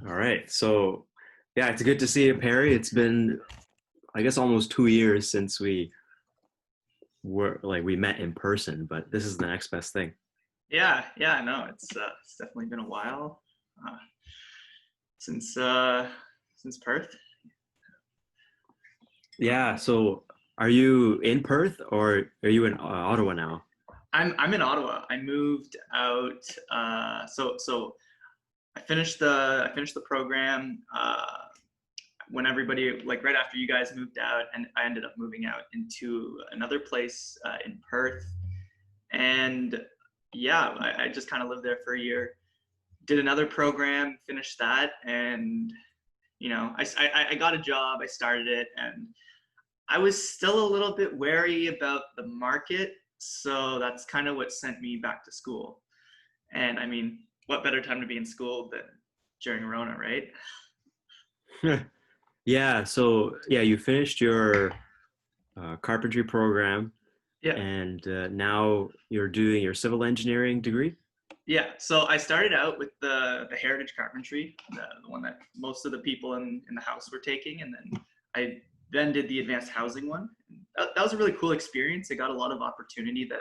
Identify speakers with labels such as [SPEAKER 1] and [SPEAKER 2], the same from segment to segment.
[SPEAKER 1] All right. So, yeah, it's good to see you, Perry. It's been, I guess, almost 2 years since we met in person, but this is the next best thing.
[SPEAKER 2] Yeah, no, it's definitely been a while uh, since since Perth.
[SPEAKER 1] Yeah. So, are you in Perth or are you in Ottawa now?
[SPEAKER 2] I'm in Ottawa. I moved out. So I finished the program when everybody like right after you guys moved out, and I ended up moving out into another place in Perth. And yeah, I just kind of lived there for a year. Did another program, finished that, and I got a job. I started it, and I was still a little bit wary about the market, so that's kind of what sent me back to school. And I mean, what better time to be in school than during Rona, right?
[SPEAKER 1] Yeah. So, yeah, you finished your carpentry program,
[SPEAKER 2] Yeah,
[SPEAKER 1] and now you're doing your civil engineering degree.
[SPEAKER 2] yeah. So I started out with the heritage carpentry, the one that most of the people in the house were taking, and then I then did the advanced housing one. That was a really cool experience. I got a lot of opportunity that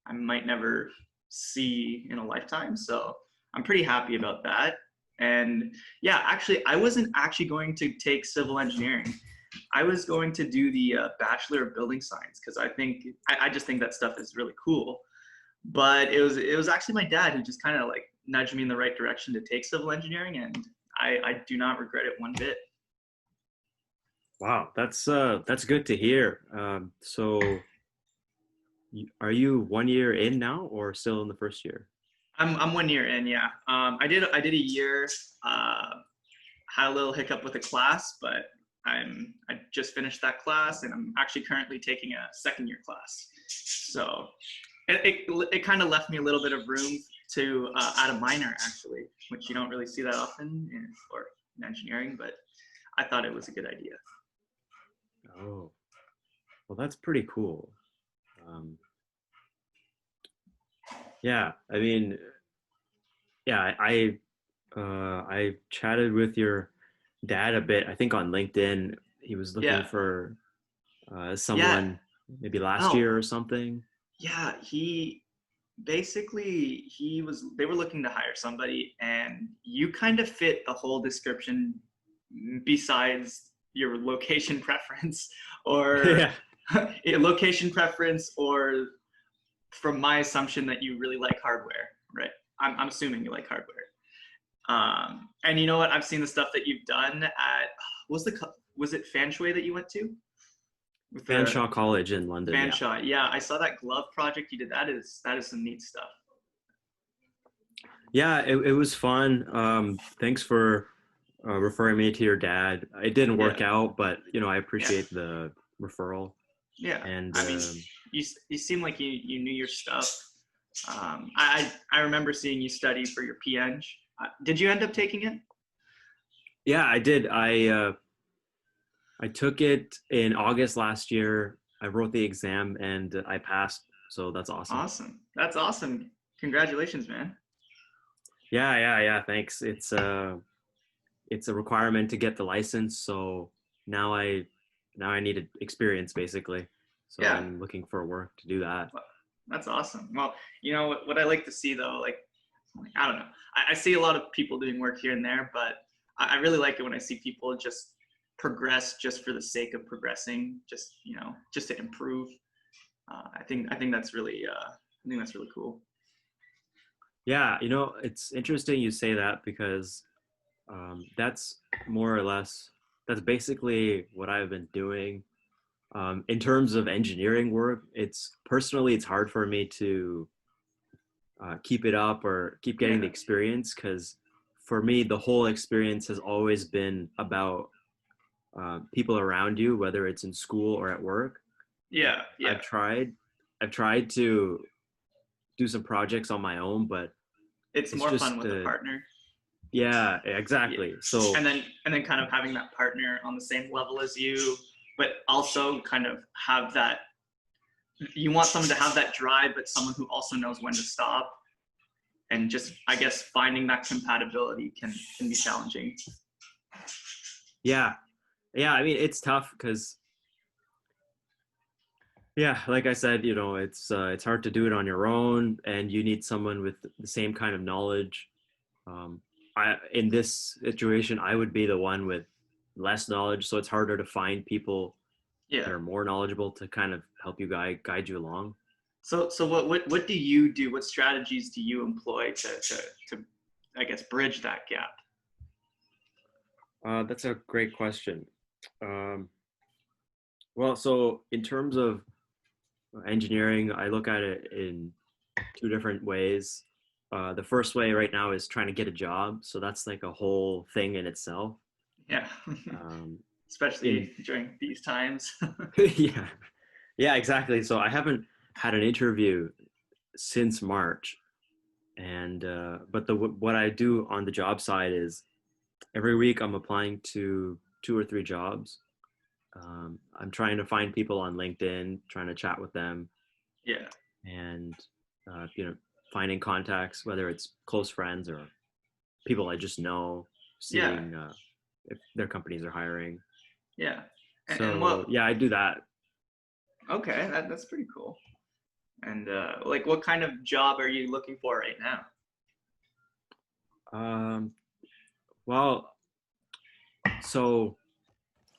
[SPEAKER 2] I might never see in a lifetime. So I'm pretty happy about that. And yeah, actually, I wasn't actually going to take civil engineering. I was going to do the Bachelor of Building Science because I just think that stuff is really cool. But it was actually my dad who just kind of like nudged me in the right direction to take civil engineering, and I do not regret it one bit.
[SPEAKER 1] Wow, that's good to hear. So, are you 1 year in now or still in the first year?
[SPEAKER 2] I'm 1 year in, yeah. I did a year. Had a little hiccup with a class, but I just finished that class, and I'm actually currently taking a second year class. So it kind of left me a little bit of room to add a minor, actually, which you don't really see that often in engineering, but I thought it was a good idea.
[SPEAKER 1] Oh, well, that's pretty cool. Um, yeah, I mean, yeah, I chatted with your dad a bit. I think on LinkedIn, he was looking
[SPEAKER 2] Yeah,
[SPEAKER 1] for
[SPEAKER 2] yeah.
[SPEAKER 1] someone maybe last
[SPEAKER 2] Oh,
[SPEAKER 1] year or something.
[SPEAKER 2] yeah. They were looking to hire somebody, and you kind of fit the whole description besides your location preference or
[SPEAKER 1] Yeah.
[SPEAKER 2] location preference, or from my assumption that you really like hardware, right? I'm assuming you like hardware. And you know what? I've seen the stuff that you've done at was it Fanshui that you went to with the
[SPEAKER 1] Fanshawe College in London. Yeah.
[SPEAKER 2] Fanshawe? Yeah, I saw that glove project you did. That is some neat stuff.
[SPEAKER 1] Yeah, it was fun. Thanks for referring me to your dad. It didn't work
[SPEAKER 2] Yeah,
[SPEAKER 1] out, but I
[SPEAKER 2] yeah,
[SPEAKER 1] appreciate the referral.
[SPEAKER 2] yeah.
[SPEAKER 1] And
[SPEAKER 2] I mean, you seem like you knew your stuff. I remember seeing you study for your PEng. Did you end up taking it?
[SPEAKER 1] yeah, I did. I took it in August last year. I wrote the exam and I passed, so that's awesome.
[SPEAKER 2] Awesome. That's awesome. Congratulations, man.
[SPEAKER 1] Yeah. Thanks. It's a requirement to get the license, so now I now I need experience basically. So
[SPEAKER 2] Yeah,
[SPEAKER 1] I'm looking for work to do that.
[SPEAKER 2] well, that's awesome. Well, what I like to see though, like I don't know. I see a lot of people doing work here and there, but I really like it when I see people just progress just for the sake of progressing, just to improve. I think that's really cool.
[SPEAKER 1] Yeah, it's interesting you say that because that's more or less that's basically what I've been doing. In terms of engineering work, it's hard for me to keep it up or keep getting the
[SPEAKER 2] Yeah,
[SPEAKER 1] experience because for me the whole experience has always been about people around you, whether it's in school or at work. Like
[SPEAKER 2] yeah, yeah.
[SPEAKER 1] I've tried, I've tried to do some projects on my own, but
[SPEAKER 2] It's
[SPEAKER 1] it's
[SPEAKER 2] more fun
[SPEAKER 1] just
[SPEAKER 2] with a partner.
[SPEAKER 1] yeah,
[SPEAKER 2] Yeah,
[SPEAKER 1] exactly. So
[SPEAKER 2] and then kind of having that partner on the same level as you, but also kind of have that. You want someone to have that drive, but someone who also knows when to stop. and just, I guess, finding that compatibility can be challenging.
[SPEAKER 1] Yeah. Yeah. I mean, it's tough because, yeah, like I said, it's hard to do it on your own, and you need someone with the same kind of knowledge. Um, in this situation, I would be the one with less knowledge, so it's harder to find people that
[SPEAKER 2] Yeah.
[SPEAKER 1] are more knowledgeable to kind of help you guide you along.
[SPEAKER 2] So what do you do? What strategies do you employ to I guess bridge that gap?
[SPEAKER 1] That's a great question. Um, well, so in terms of engineering, I look at it in two different ways. The first way right now is trying to get a job, so that's like a whole thing in itself.
[SPEAKER 2] Yeah.
[SPEAKER 1] Um, in
[SPEAKER 2] Especially during these times.
[SPEAKER 1] yeah, yeah, exactly. So I haven't had an interview since March, and but what I do on the job side is every week I'm applying to 2 or 3 jobs. I'm trying to find people on LinkedIn, trying to chat with them,
[SPEAKER 2] Yeah.
[SPEAKER 1] and finding contacts, whether it's close friends or people I just know,
[SPEAKER 2] Yeah.
[SPEAKER 1] seeing if their companies are hiring.
[SPEAKER 2] Yeah. And
[SPEAKER 1] So
[SPEAKER 2] what,
[SPEAKER 1] yeah, I do that.
[SPEAKER 2] okay, that's pretty cool. And like what kind of job are you looking for right now?
[SPEAKER 1] Um, well, so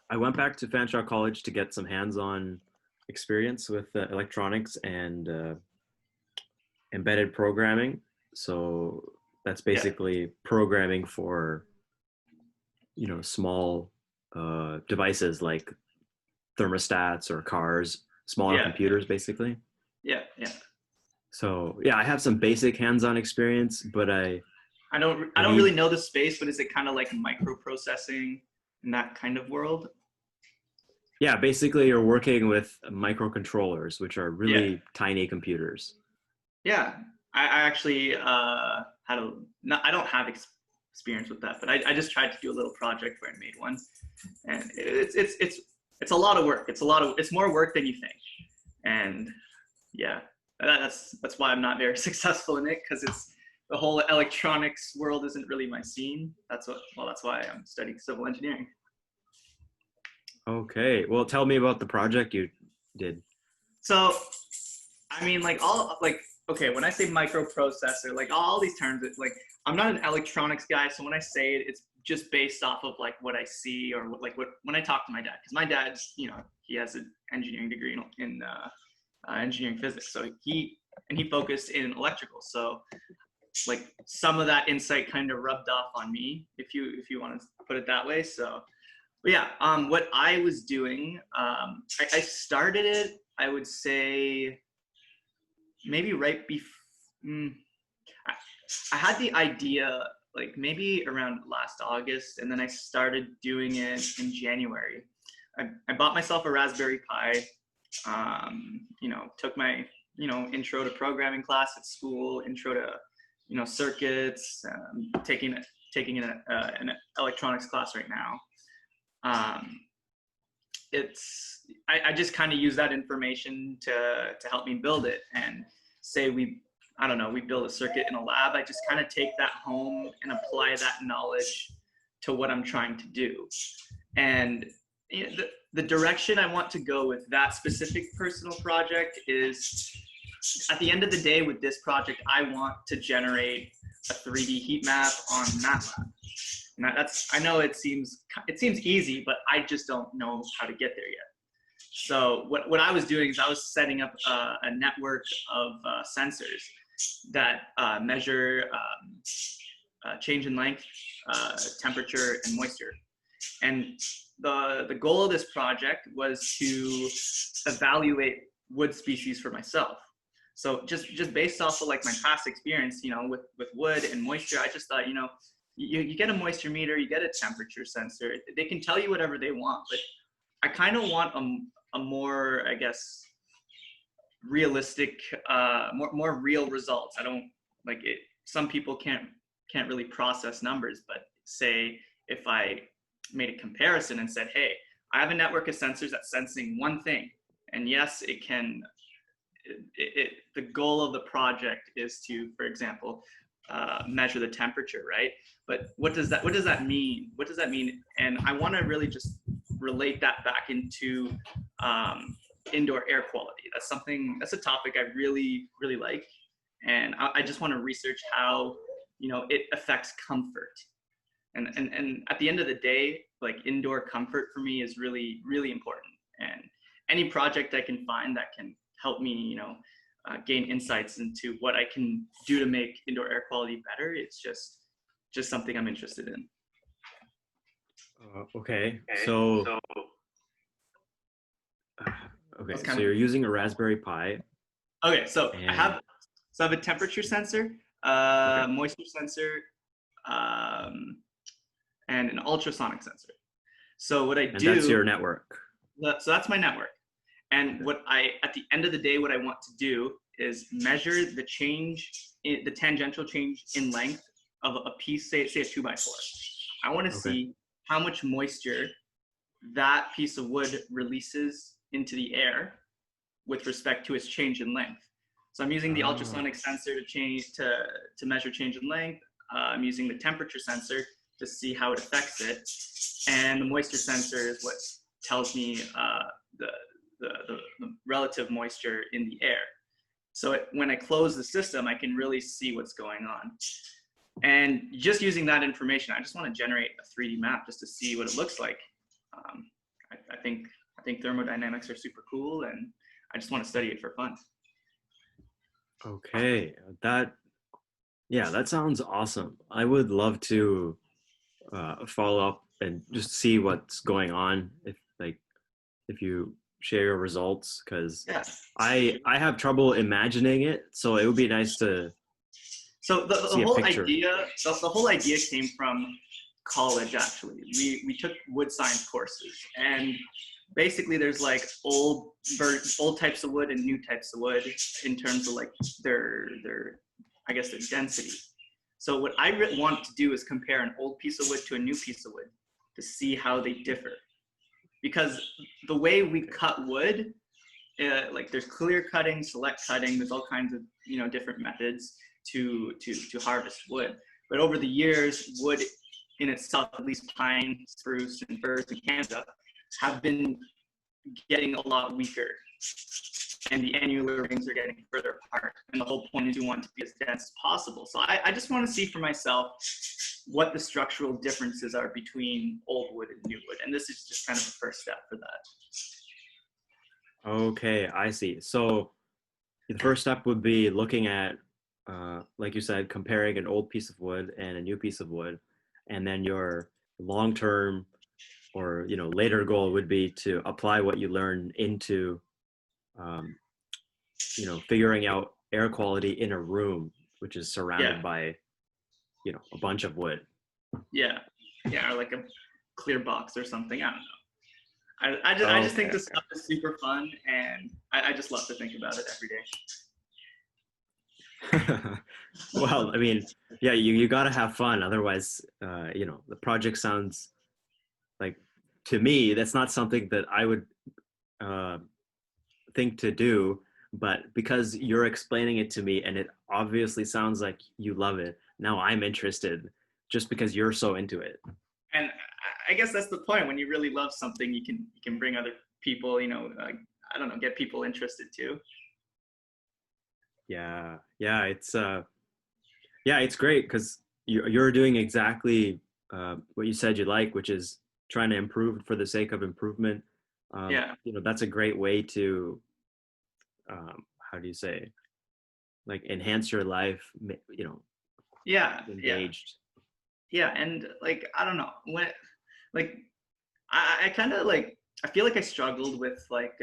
[SPEAKER 1] I went back to Fanshawe College to get some hands-on experience with electronics and embedded programming. So that's
[SPEAKER 2] Yeah.
[SPEAKER 1] basically programming for small devices like thermostats or cars, smaller
[SPEAKER 2] Yeah. Yeah.
[SPEAKER 1] computers, basically.
[SPEAKER 2] Yeah. Yeah.
[SPEAKER 1] So yeah, I have some basic hands-on experience, but
[SPEAKER 2] I
[SPEAKER 1] I
[SPEAKER 2] don't really
[SPEAKER 1] need
[SPEAKER 2] know the space, but is it kind of like microprocessing in that kind of world?
[SPEAKER 1] yeah, basically you're working with microcontrollers, which are
[SPEAKER 2] Yeah.
[SPEAKER 1] really tiny computers.
[SPEAKER 2] Yeah. I actually had a no, I don't have experience with that, but I just tried to do a little project where I made one, and it's a lot of work. It's more work than you think, and yeah, that's why I'm not very successful in it, because it's the whole electronics world isn't really my scene. That's why I'm studying civil engineering.
[SPEAKER 1] Okay, well, tell me about the project you did.
[SPEAKER 2] So I mean, like all like okay, when I say microprocessor, like all these terms, it's like I'm not an electronics guy, so when I say it, it's just based off of like what I see or what when I talk to my dad, because my dad's he has an engineering degree in engineering physics, so he focused in electrical, so like some of that insight kind of rubbed off on me, if you want to put it that way. So, but yeah, what I was doing, I started it, I would say maybe right before. I, I had the idea like maybe around last August, and then I started doing it in January. I bought myself a Raspberry Pi. Took my intro to programming class at school, intro to circuits. Taking an electronics class right now. Um, I just kind of use that information to help me build it, and say I don't know, we build a circuit in a lab. I just kind of take that home and apply that knowledge to what I'm trying to do. And the direction I want to go with that specific personal project is, at the end of the day, with this project, I want to generate a 3D heat map on MATLAB. And I know it seems easy, but I just don't know how to get there yet. So what I was doing is I was setting up a network of sensors that measure change in length, temperature, and moisture. And the goal of this project was to evaluate wood species for myself. So just based off of like my past experience, with wood and moisture, I just thought, you get a moisture meter, you get a temperature sensor. They can tell you whatever they want, but I kind of want a more, I guess, realistic, more real results. I don't like it. Some people can't really process numbers, but say if I made a comparison and said, hey, I have a network of sensors that's sensing one thing, and yes, it can. The goal of the project is to, for example, measure the temperature, right? But what does that mean? What does that mean? And I want to really just relate that back into indoor air quality. That's a topic I really like, and I just want to research how it affects comfort. And at the end of the day, like indoor comfort for me is really important. And any project I can find that can help me, gain insights into what I can do to make indoor air quality better, it's just something I'm interested in.
[SPEAKER 1] Okay, so okay, so you're using a Raspberry Pi.
[SPEAKER 2] Okay, so
[SPEAKER 1] and...
[SPEAKER 2] I have a temperature sensor,
[SPEAKER 1] okay.
[SPEAKER 2] moisture sensor, and an ultrasonic sensor. So what I do,
[SPEAKER 1] that's your network.
[SPEAKER 2] So that's my network. And what at the end of the day, what I want to do is measure the tangential change in length of a piece, say a 2x4. I want to see how much moisture that piece of wood releases into the air with respect to its change in length. So I'm using the ultrasonic sensor to measure change in length. I'm using the temperature sensor to see how it affects it, and the moisture sensor is what tells me the relative moisture in the air. So when I close the system, I can really see what's going on. And just using that information, I just want to generate a 3D map just to see what it looks like. I think thermodynamics are super cool, and I just want to study it for fun.
[SPEAKER 1] Okay, that sounds awesome. I would love to follow up and just see what's going on if you share your results, because I have trouble imagining it, so it would be nice to see a picture.
[SPEAKER 2] The whole idea came from college. Actually, we took wood science courses, and basically there's like old types of wood and new types of wood in terms of like their density. So what I want to do is compare an old piece of wood to a new piece of wood to see how they differ. Because the way we cut wood, like there's clear cutting, select cutting, there's all kinds of different methods to harvest wood. But over the years, wood in itself, at least pine, spruce, and firs in Canada, have been getting a lot weaker, and the annular rings are getting further apart. And the whole point is you want to be as dense as possible. So I just want to see for myself what the structural differences are between old wood and new wood. And this is just kind of the first step for that.
[SPEAKER 1] Okay, I see. So the first step would be looking at, like you said, comparing an old piece of wood and a new piece of wood. And then your long-term or later goal would be to apply what you learn into figuring out air quality in a room which is surrounded by a bunch of wood. Or like a
[SPEAKER 2] clear box or something. I don't know. I just think this stuff is super fun, and I just love to think about it every day.
[SPEAKER 1] Well, I mean, yeah, you got to have fun, otherwise the project sounds like, to me, that's not something that I would think to do, but because you're explaining it to me and it obviously sounds like you love it, now I'm interested just because you're so into it.
[SPEAKER 2] And I guess that's the point. When you really love something, you can bring other people, I don't know, get people interested too.
[SPEAKER 1] Yeah, it's great because you're doing exactly what you said you like, which is trying to improve for the sake of improvement. That's a great way to how do you say, like, enhance your life, engaged.
[SPEAKER 2] And like, I don't know, when like I kind of like, I feel like I struggled with like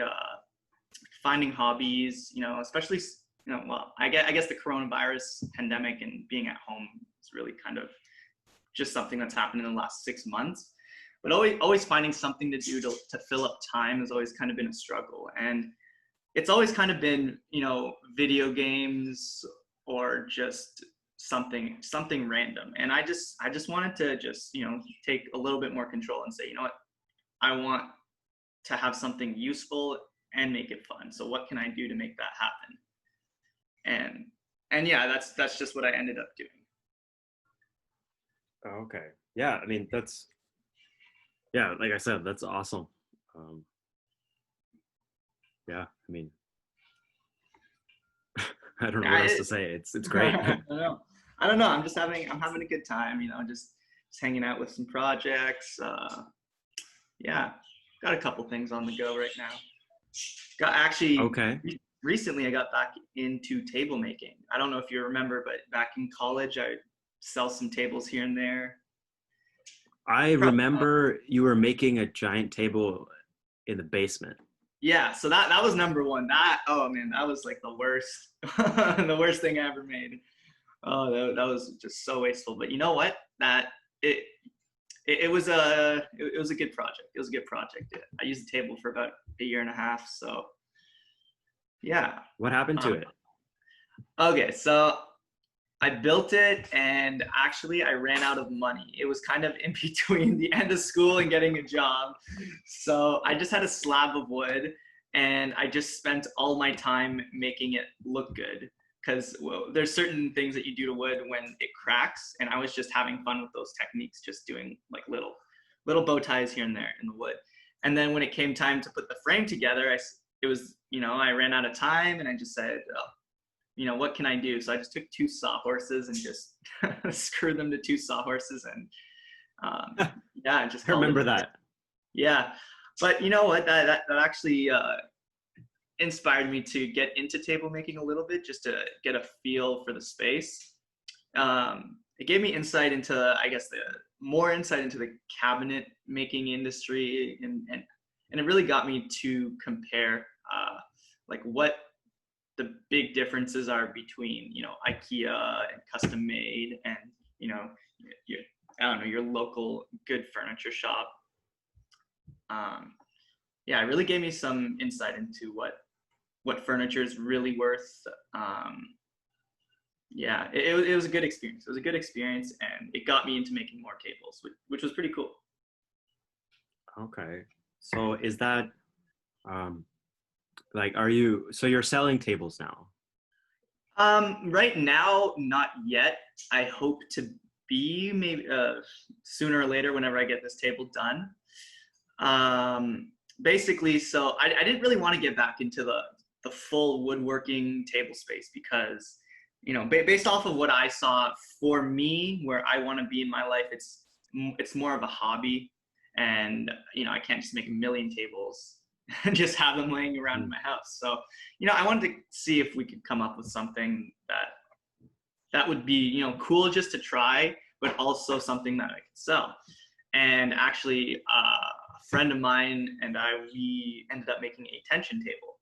[SPEAKER 2] finding hobbies, especially well, I guess the coronavirus pandemic and being at home is really kind of just something that's happened in the last 6 months. But always finding something to do to fill up time has always kind of been a struggle. And it's always kind of been, video games or just something random. And I just wanted to just, take a little bit more control and say, you know what, I want to have something useful and make it fun. So what can I do to make that happen? And yeah, that's just what I ended up doing.
[SPEAKER 1] Okay. Yeah, I mean that's yeah, like I said, that's awesome. Um, yeah, I mean, I don't know what else
[SPEAKER 2] I,
[SPEAKER 1] to say. It's great.
[SPEAKER 2] I don't know. I don't know. I'm having a good time. Just hanging out with some projects. Yeah, got a couple things on the go right now. Got actually
[SPEAKER 1] Okay.
[SPEAKER 2] recently I got back into table making. I don't know if you remember, but back in college I sell some tables here and there.
[SPEAKER 1] I
[SPEAKER 2] Probably,
[SPEAKER 1] remember you were making a giant table in the basement.
[SPEAKER 2] yeah, so that was number one. That oh man, that was like the worst, the worst thing I ever made. Oh, that was just so wasteful. But you know what? That it was it was a good project. It was a good project. I used the table for about a year and a half. So yeah.
[SPEAKER 1] What happened to
[SPEAKER 2] Um,
[SPEAKER 1] it?
[SPEAKER 2] okay, so I built it, and actually I ran out of money. It was kind of in between the end of school and getting a job. So I just had a slab of wood, and I just spent all my time making it look good. Because well, there's certain things that you do to wood when it cracks, and I was just having fun with those techniques, just doing like little bow ties here and there in the wood. And then when it came time to put the frame together, it was, I ran out of time, and I just said, oh, what can I do? So I just took two sawhorses and just screwed them to two sawhorses, and yeah, I just
[SPEAKER 1] I
[SPEAKER 2] called it.
[SPEAKER 1] remember that.
[SPEAKER 2] Yeah, but you know what? That actually inspired me to get into table making a little bit, just to get a feel for the space. It gave me insight into, I guess, the more insight into the cabinet making industry, and it really got me to compare like what the big differences are between IKEA and custom made, and your, I don't know, your local good furniture shop. Yeah, it really gave me some insight into what furniture is really worth. Yeah, it was a good experience. It was a good experience, and it got me into making more tables, which was pretty cool.
[SPEAKER 1] Okay. So is that um like are you so you're selling tables now?
[SPEAKER 2] Right now, not yet. I hope to be maybe sooner or later whenever I get this table done. Basically, so I didn't really want to get back into the full woodworking table space because, based off of what I saw, for me, where I want to be in my life, it's more of a hobby, and I can't just make a million tables and just have them laying around in
[SPEAKER 1] Mm.
[SPEAKER 2] my house. So, I wanted to see if we could come up with something that would be, cool just to try, but also something that I could sell. And actually, a friend of mine and we ended up making a tension table.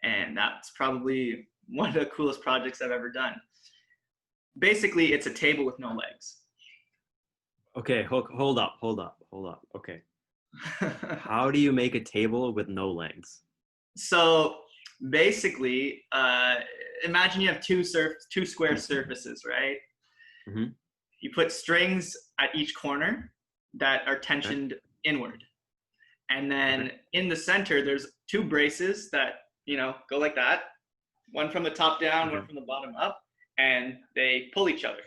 [SPEAKER 2] And that's probably one of the coolest projects I've ever done. Basically, it's a table with no legs.
[SPEAKER 1] Okay, hold up. Okay. How do you make a table with no legs?
[SPEAKER 2] So basically, imagine you have two square surfaces, right?
[SPEAKER 1] Mm-hmm.
[SPEAKER 2] You put strings at each corner that are
[SPEAKER 1] Okay.
[SPEAKER 2] tensioned inward. And
[SPEAKER 1] Okay.
[SPEAKER 2] then in the center, there's two braces that, go like that. One from the top down,
[SPEAKER 1] Okay.
[SPEAKER 2] one from the bottom up, and they pull each other.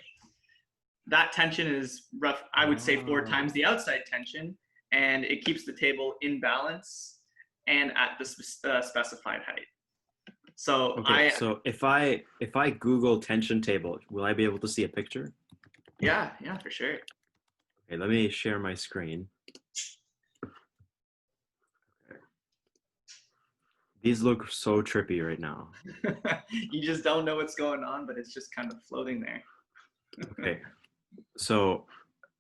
[SPEAKER 2] That tension is rough, I would say 4 times
[SPEAKER 1] Oh.
[SPEAKER 2] the outside tension, and it keeps the table in balance and at the specified height. So
[SPEAKER 1] Okay, so if I Google tension table, will I be able to see a picture?
[SPEAKER 2] yeah, for sure.
[SPEAKER 1] Okay, let me share my screen. Okay. These look so trippy right now.
[SPEAKER 2] You just don't know what's going on, but it's just kind of floating there.
[SPEAKER 1] Okay, so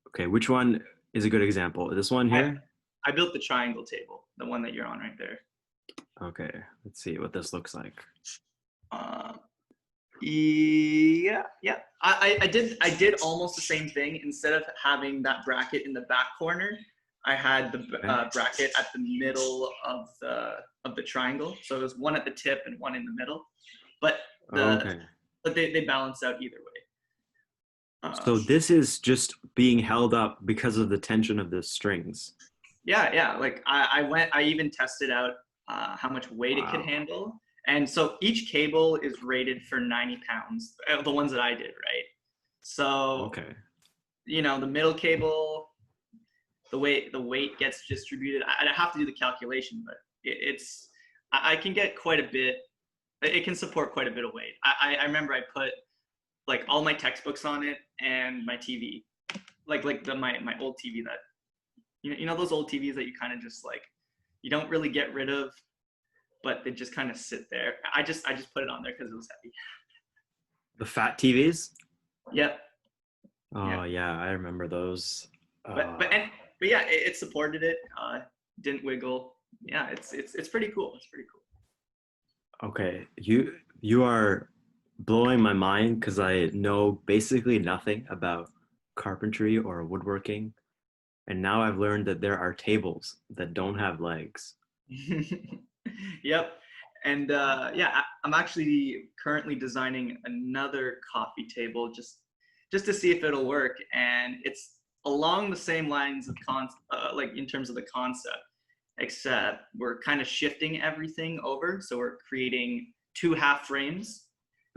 [SPEAKER 1] okay, which one is a good example? This one
[SPEAKER 2] I,
[SPEAKER 1] here?
[SPEAKER 2] I built the triangle table, the one that you're on right there.
[SPEAKER 1] Okay, let's see what this looks like.
[SPEAKER 2] Uh, yeah. I did almost the same thing. Instead of having that bracket in the back corner, I had the
[SPEAKER 1] Okay.
[SPEAKER 2] bracket at the middle of the triangle. So it was one at the tip and one in the middle. But the
[SPEAKER 1] Okay.
[SPEAKER 2] but they balance out either way.
[SPEAKER 1] So this is just being held up because of the tension of the strings.
[SPEAKER 2] Yeah. Like I even tested out how much weight it could
[SPEAKER 1] Wow.
[SPEAKER 2] handle. And so each cable is rated for 90 pounds, the ones that I did, right? So
[SPEAKER 1] Okay.
[SPEAKER 2] the middle cable, the weight gets distributed. I have to do the calculation, but I can get quite a bit. It can support quite a bit of weight. I remember I put like all my textbooks on it and my TV, like my old TV that those old TVs that you kind of just like you don't really get rid of, but they just kind of sit there. I just put it on there because it was heavy.
[SPEAKER 1] The fat TVs?
[SPEAKER 2] Yep.
[SPEAKER 1] Oh yeah, I remember those.
[SPEAKER 2] But yeah, it supported it. Didn't wiggle. Yeah, it's pretty cool. It's pretty cool.
[SPEAKER 1] Okay, you are blowing my mind because I know basically nothing about carpentry or woodworking, and now I've learned that there are tables that don't have legs.
[SPEAKER 2] Yep. And yeah, I'm actually currently designing another coffee table just to see if it'll work. And it's along the same lines of like in terms of the concept, except we're kind of shifting everything over. So we're creating 2 half frames.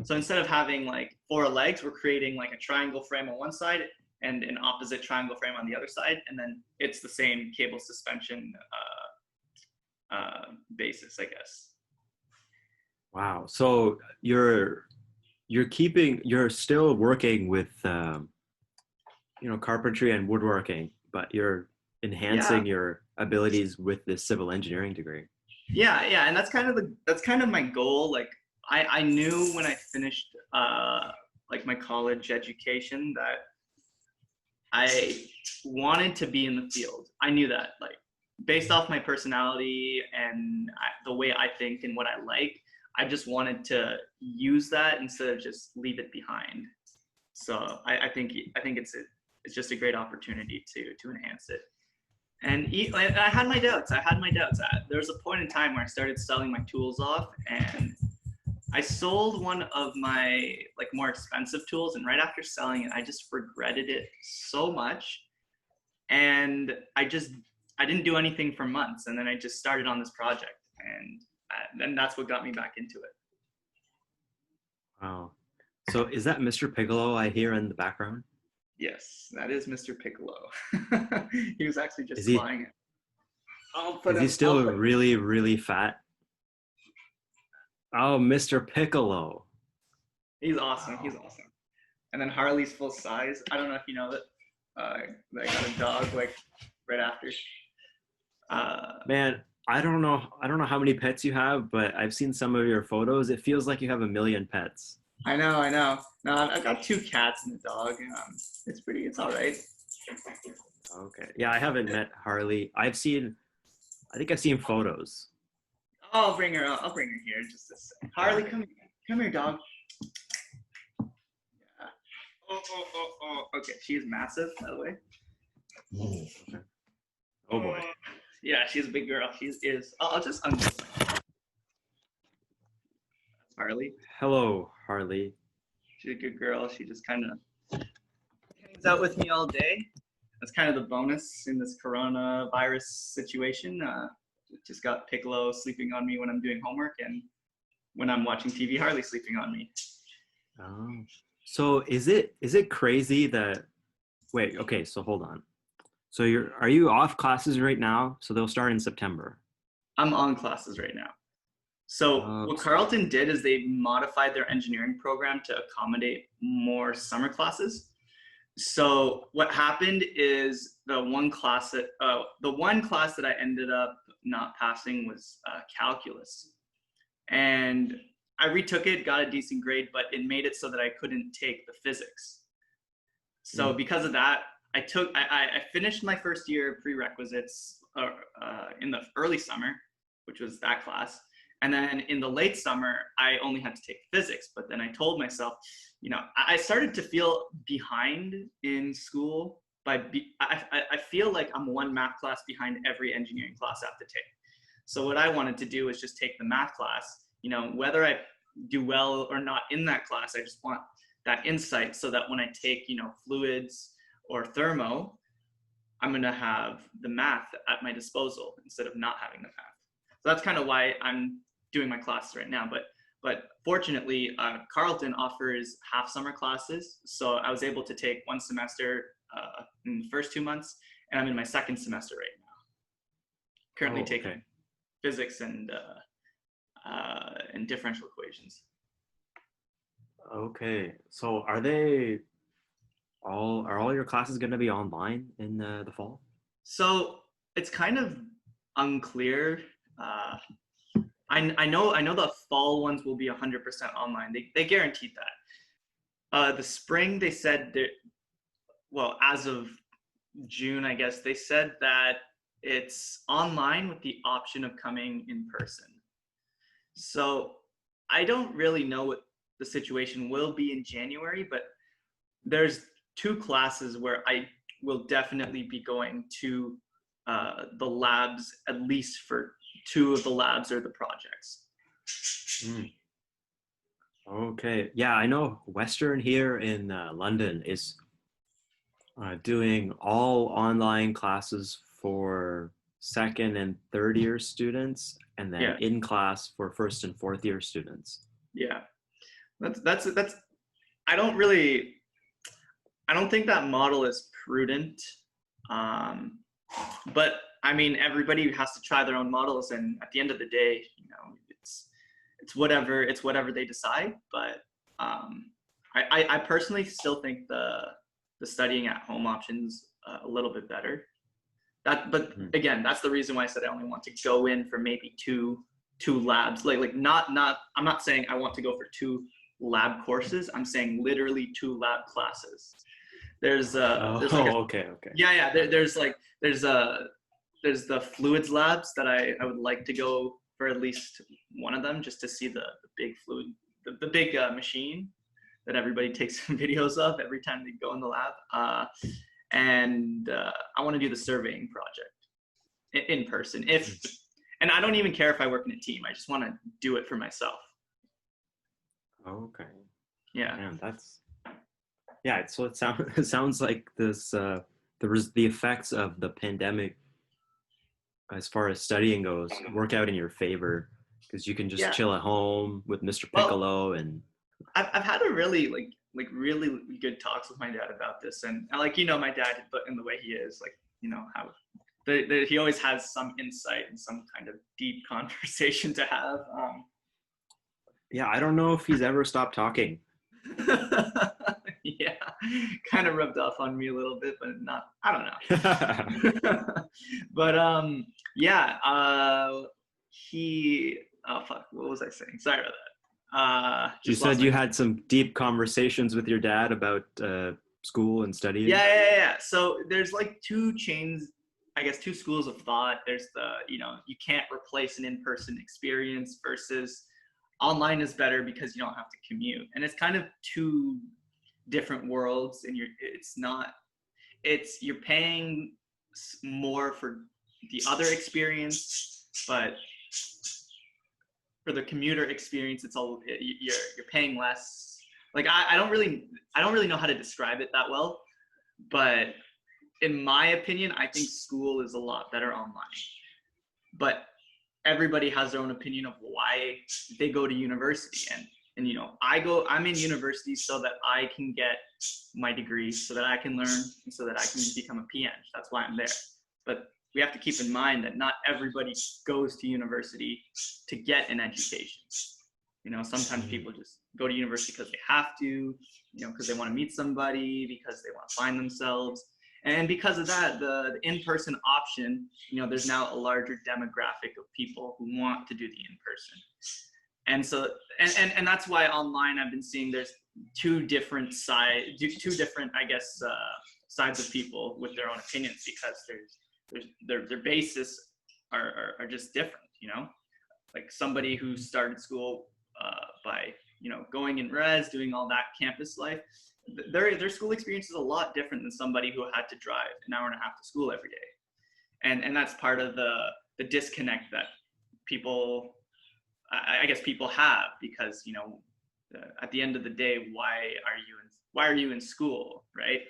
[SPEAKER 2] So instead of having like 4 legs, we're creating like a triangle frame on one side and an opposite triangle frame on the other side. And then it's the same cable suspension basis, I guess.
[SPEAKER 1] Wow. So you're still working with carpentry and woodworking, but you're enhancing your abilities with this civil engineering degree.
[SPEAKER 2] Yeah, and that's kind of my goal. Like I knew when I finished like my college education that I wanted to be in the field. I knew that, like, based off my personality and the way I think and what I like, I just wanted to use that instead of just leave it behind. So I think it's just a great opportunity to enhance it. And I had my doubts. There was a point in time where I started selling my tools off, and I sold one of my like more expensive tools, and right after selling it, I just regretted it so much. And I didn't do anything for months, and then I just started on this project, and then that's what got me back into it.
[SPEAKER 1] Wow. So is that Mr. Piccolo I hear in the background?
[SPEAKER 2] Yes, that is Mr. Piccolo. He was actually just
[SPEAKER 1] Is he,
[SPEAKER 2] flying it.
[SPEAKER 1] is he still really, really fat? Oh, Mr. Piccolo.
[SPEAKER 2] He's awesome. Wow. He's awesome. And then Harley's full size. I don't know if you know that. I got a dog like right after.
[SPEAKER 1] Man, I don't know how many pets you have, but I've seen some of your photos. It feels like you have 1 million pets.
[SPEAKER 2] I know. No, I've got 2 cats and a dog. It's all right.
[SPEAKER 1] Okay. Yeah, I haven't met Harley. I think I've seen photos.
[SPEAKER 2] I'll bring her here in just a second. Harley, come here, dog. Yeah. Oh. Okay, she is massive, by the way.
[SPEAKER 1] Okay. Oh boy.
[SPEAKER 2] Yeah, she's a big girl. She is. I'll just Harley.
[SPEAKER 1] Hello, Harley.
[SPEAKER 2] She's a good girl. She just kind of hangs out with me all day. That's kind of the bonus in this coronavirus situation. Just got Piccolo sleeping on me when I'm doing homework, and when I'm watching TV, Harley sleeping on me.
[SPEAKER 1] Oh, so is it crazy that? Wait, okay, so hold on. So are you off classes right now? So they'll start in September.
[SPEAKER 2] I'm on classes right now. So what Carleton did is they modified their engineering program to accommodate more summer classes. So what happened is the one class that I ended up not passing was calculus, and I retook it, got a decent grade, but it made it so that I couldn't take the physics. So because of that, I finished my first year of prerequisites in the early summer, which was that class. And then in the late summer, I only had to take physics. But then I told myself, I started to feel behind in school. I feel like I'm one math class behind every engineering class I have to take. So what I wanted to do is just take the math class, whether I do well or not in that class, I just want that insight so that when I take, fluids or thermo, I'm going to have the math at my disposal instead of not having the math. So that's kind of why I'm doing my classes right now. But fortunately, Carleton offers half summer classes. So I was able to take one semester in the first 2 months, and I'm in my second semester right now. Currently
[SPEAKER 1] Oh,
[SPEAKER 2] taking
[SPEAKER 1] okay.
[SPEAKER 2] physics and differential equations.
[SPEAKER 1] Okay. So are all your classes going to be online in the fall?
[SPEAKER 2] So it's kind of unclear. Uh, I know the fall ones will be 100% online. They guaranteed that. The spring they said that, well, as of June, I guess they said that it's online with the option of coming in person. So I don't really know what the situation will be in January, but there's two classes where I will definitely be going to the labs, at least for two of the labs or the projects.
[SPEAKER 1] Mm. Okay. Yeah, I know Western here in London is doing all online classes for second and third year students, and then
[SPEAKER 2] Yeah,
[SPEAKER 1] in class for first and fourth year students.
[SPEAKER 2] yeah. That's. I don't really. I don't think that model is prudent. Um, but I mean, everybody has to try their own models, and at the end of the day, it's whatever they decide. But I personally still think the studying at home options a little bit better. But
[SPEAKER 1] Mhm.
[SPEAKER 2] again, that's the reason why I said I only want to go in for maybe two labs. Like not I'm not saying I want to go for two lab courses. I'm saying literally two lab classes. There's like a
[SPEAKER 1] Oh, okay, okay.
[SPEAKER 2] yeah, there's the fluids labs that I would like to go for at least one of them, just to see the big fluid, the big machine that everybody takes videos of every time they go in the lab. And I want to do the surveying project in person. And I don't even care if I work in a team. I just want to do it for myself.
[SPEAKER 1] Okay.
[SPEAKER 2] Yeah.
[SPEAKER 1] Man, that's yeah. So it sounds it sounds like this the effects of the pandemic as far as studying goes work out in your favor because you can just
[SPEAKER 2] Yeah.
[SPEAKER 1] chill at home with Mr.
[SPEAKER 2] Well,
[SPEAKER 1] Piccolo and
[SPEAKER 2] I've had a really really good talks with my dad about this, and like my dad, but in the way he is, like how he always has some insight and some kind of deep conversation to have.
[SPEAKER 1] yeah, I don't know if he's ever stopped talking.
[SPEAKER 2] Yeah, kind of rubbed off on me a little bit, but not. I don't know. But yeah. He. Oh fuck. What was I saying? Sorry about that.
[SPEAKER 1] You
[SPEAKER 2] Just
[SPEAKER 1] said
[SPEAKER 2] lost my.
[SPEAKER 1] you had some deep conversations with your dad about school and studying.
[SPEAKER 2] Yeah. So there's like two chains, I guess, two schools of thought. There's the, you can't replace an in-person experience versus online is better because you don't have to commute. And it's kind of two different worlds, and you're paying more for the other experience, but for the commuter experience, you're paying less. Like I don't really know how to describe it that well, but in my opinion, I think school is a lot better online. But everybody has their own opinion of why they go to university, and I'm in university so that I can get my degree, so that I can learn, and so that I can become a PN. That's why I'm there. But we have to keep in mind that not everybody goes to university to get an education. Sometimes people just go to university because they have to, because they want to meet somebody, because they want to find themselves. And because of that, the in-person option, there's now a larger demographic of people who want to do the in-person. And so, and that's why online I've been seeing there's two different, I guess, sides of people with their own opinions, because their basis are just different, like somebody who started school by, going in res, doing all that campus life. Their school experience is a lot different than somebody who had to drive an hour and a half to school every day. And that's part of the disconnect that people, I guess, people have, because at the end of the day, why are you in school, right?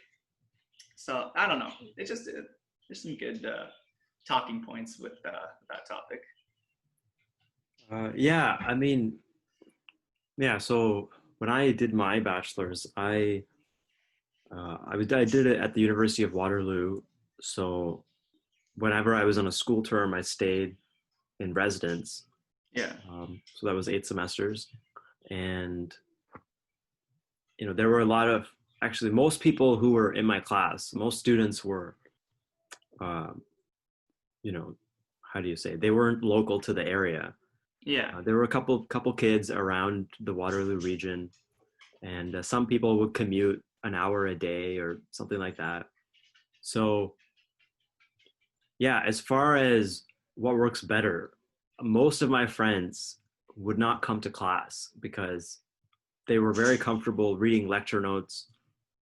[SPEAKER 2] So I don't know. It's just there's some good talking points with that topic.
[SPEAKER 1] Yeah, I mean, yeah. So when I did my bachelor's, I I did it at the University of Waterloo. So whenever I was on a school term, I stayed in residence.
[SPEAKER 2] Yeah.
[SPEAKER 1] So that was 8 semesters. And, there were a lot of, actually, most people who were in my class, most students were, um, you know, how do you say, they weren't local to the area.
[SPEAKER 2] Yeah.
[SPEAKER 1] There were a couple kids around the Waterloo region, and some people would commute an hour a day or something like that. So yeah, as far as what works better, most of my friends would not come to class because they were very comfortable reading lecture notes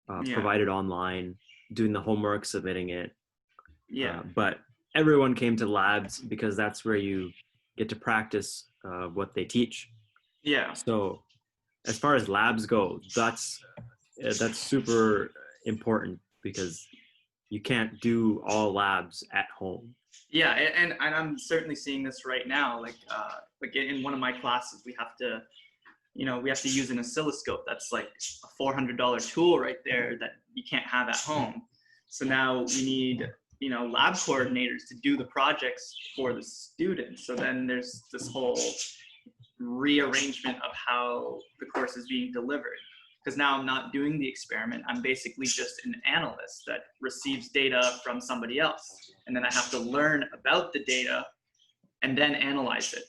[SPEAKER 2] Yeah.
[SPEAKER 1] provided online, doing the homework, submitting it.
[SPEAKER 2] Yeah.
[SPEAKER 1] But everyone came to labs because that's where you get to practice what they teach.
[SPEAKER 2] Yeah.
[SPEAKER 1] So as far as labs go, that's super important because you can't do all labs at home.
[SPEAKER 2] Yeah, and I'm certainly seeing this right now. Like in one of my classes, we have to use an oscilloscope. That's like a $400 tool right there that you can't have at home. So now we need, lab coordinators to do the projects for the students. So then there's this whole rearrangement of how the course is being delivered. Because now I'm not doing the experiment. I'm basically just an analyst that receives data from somebody else. And then I have to learn about the data and then analyze it.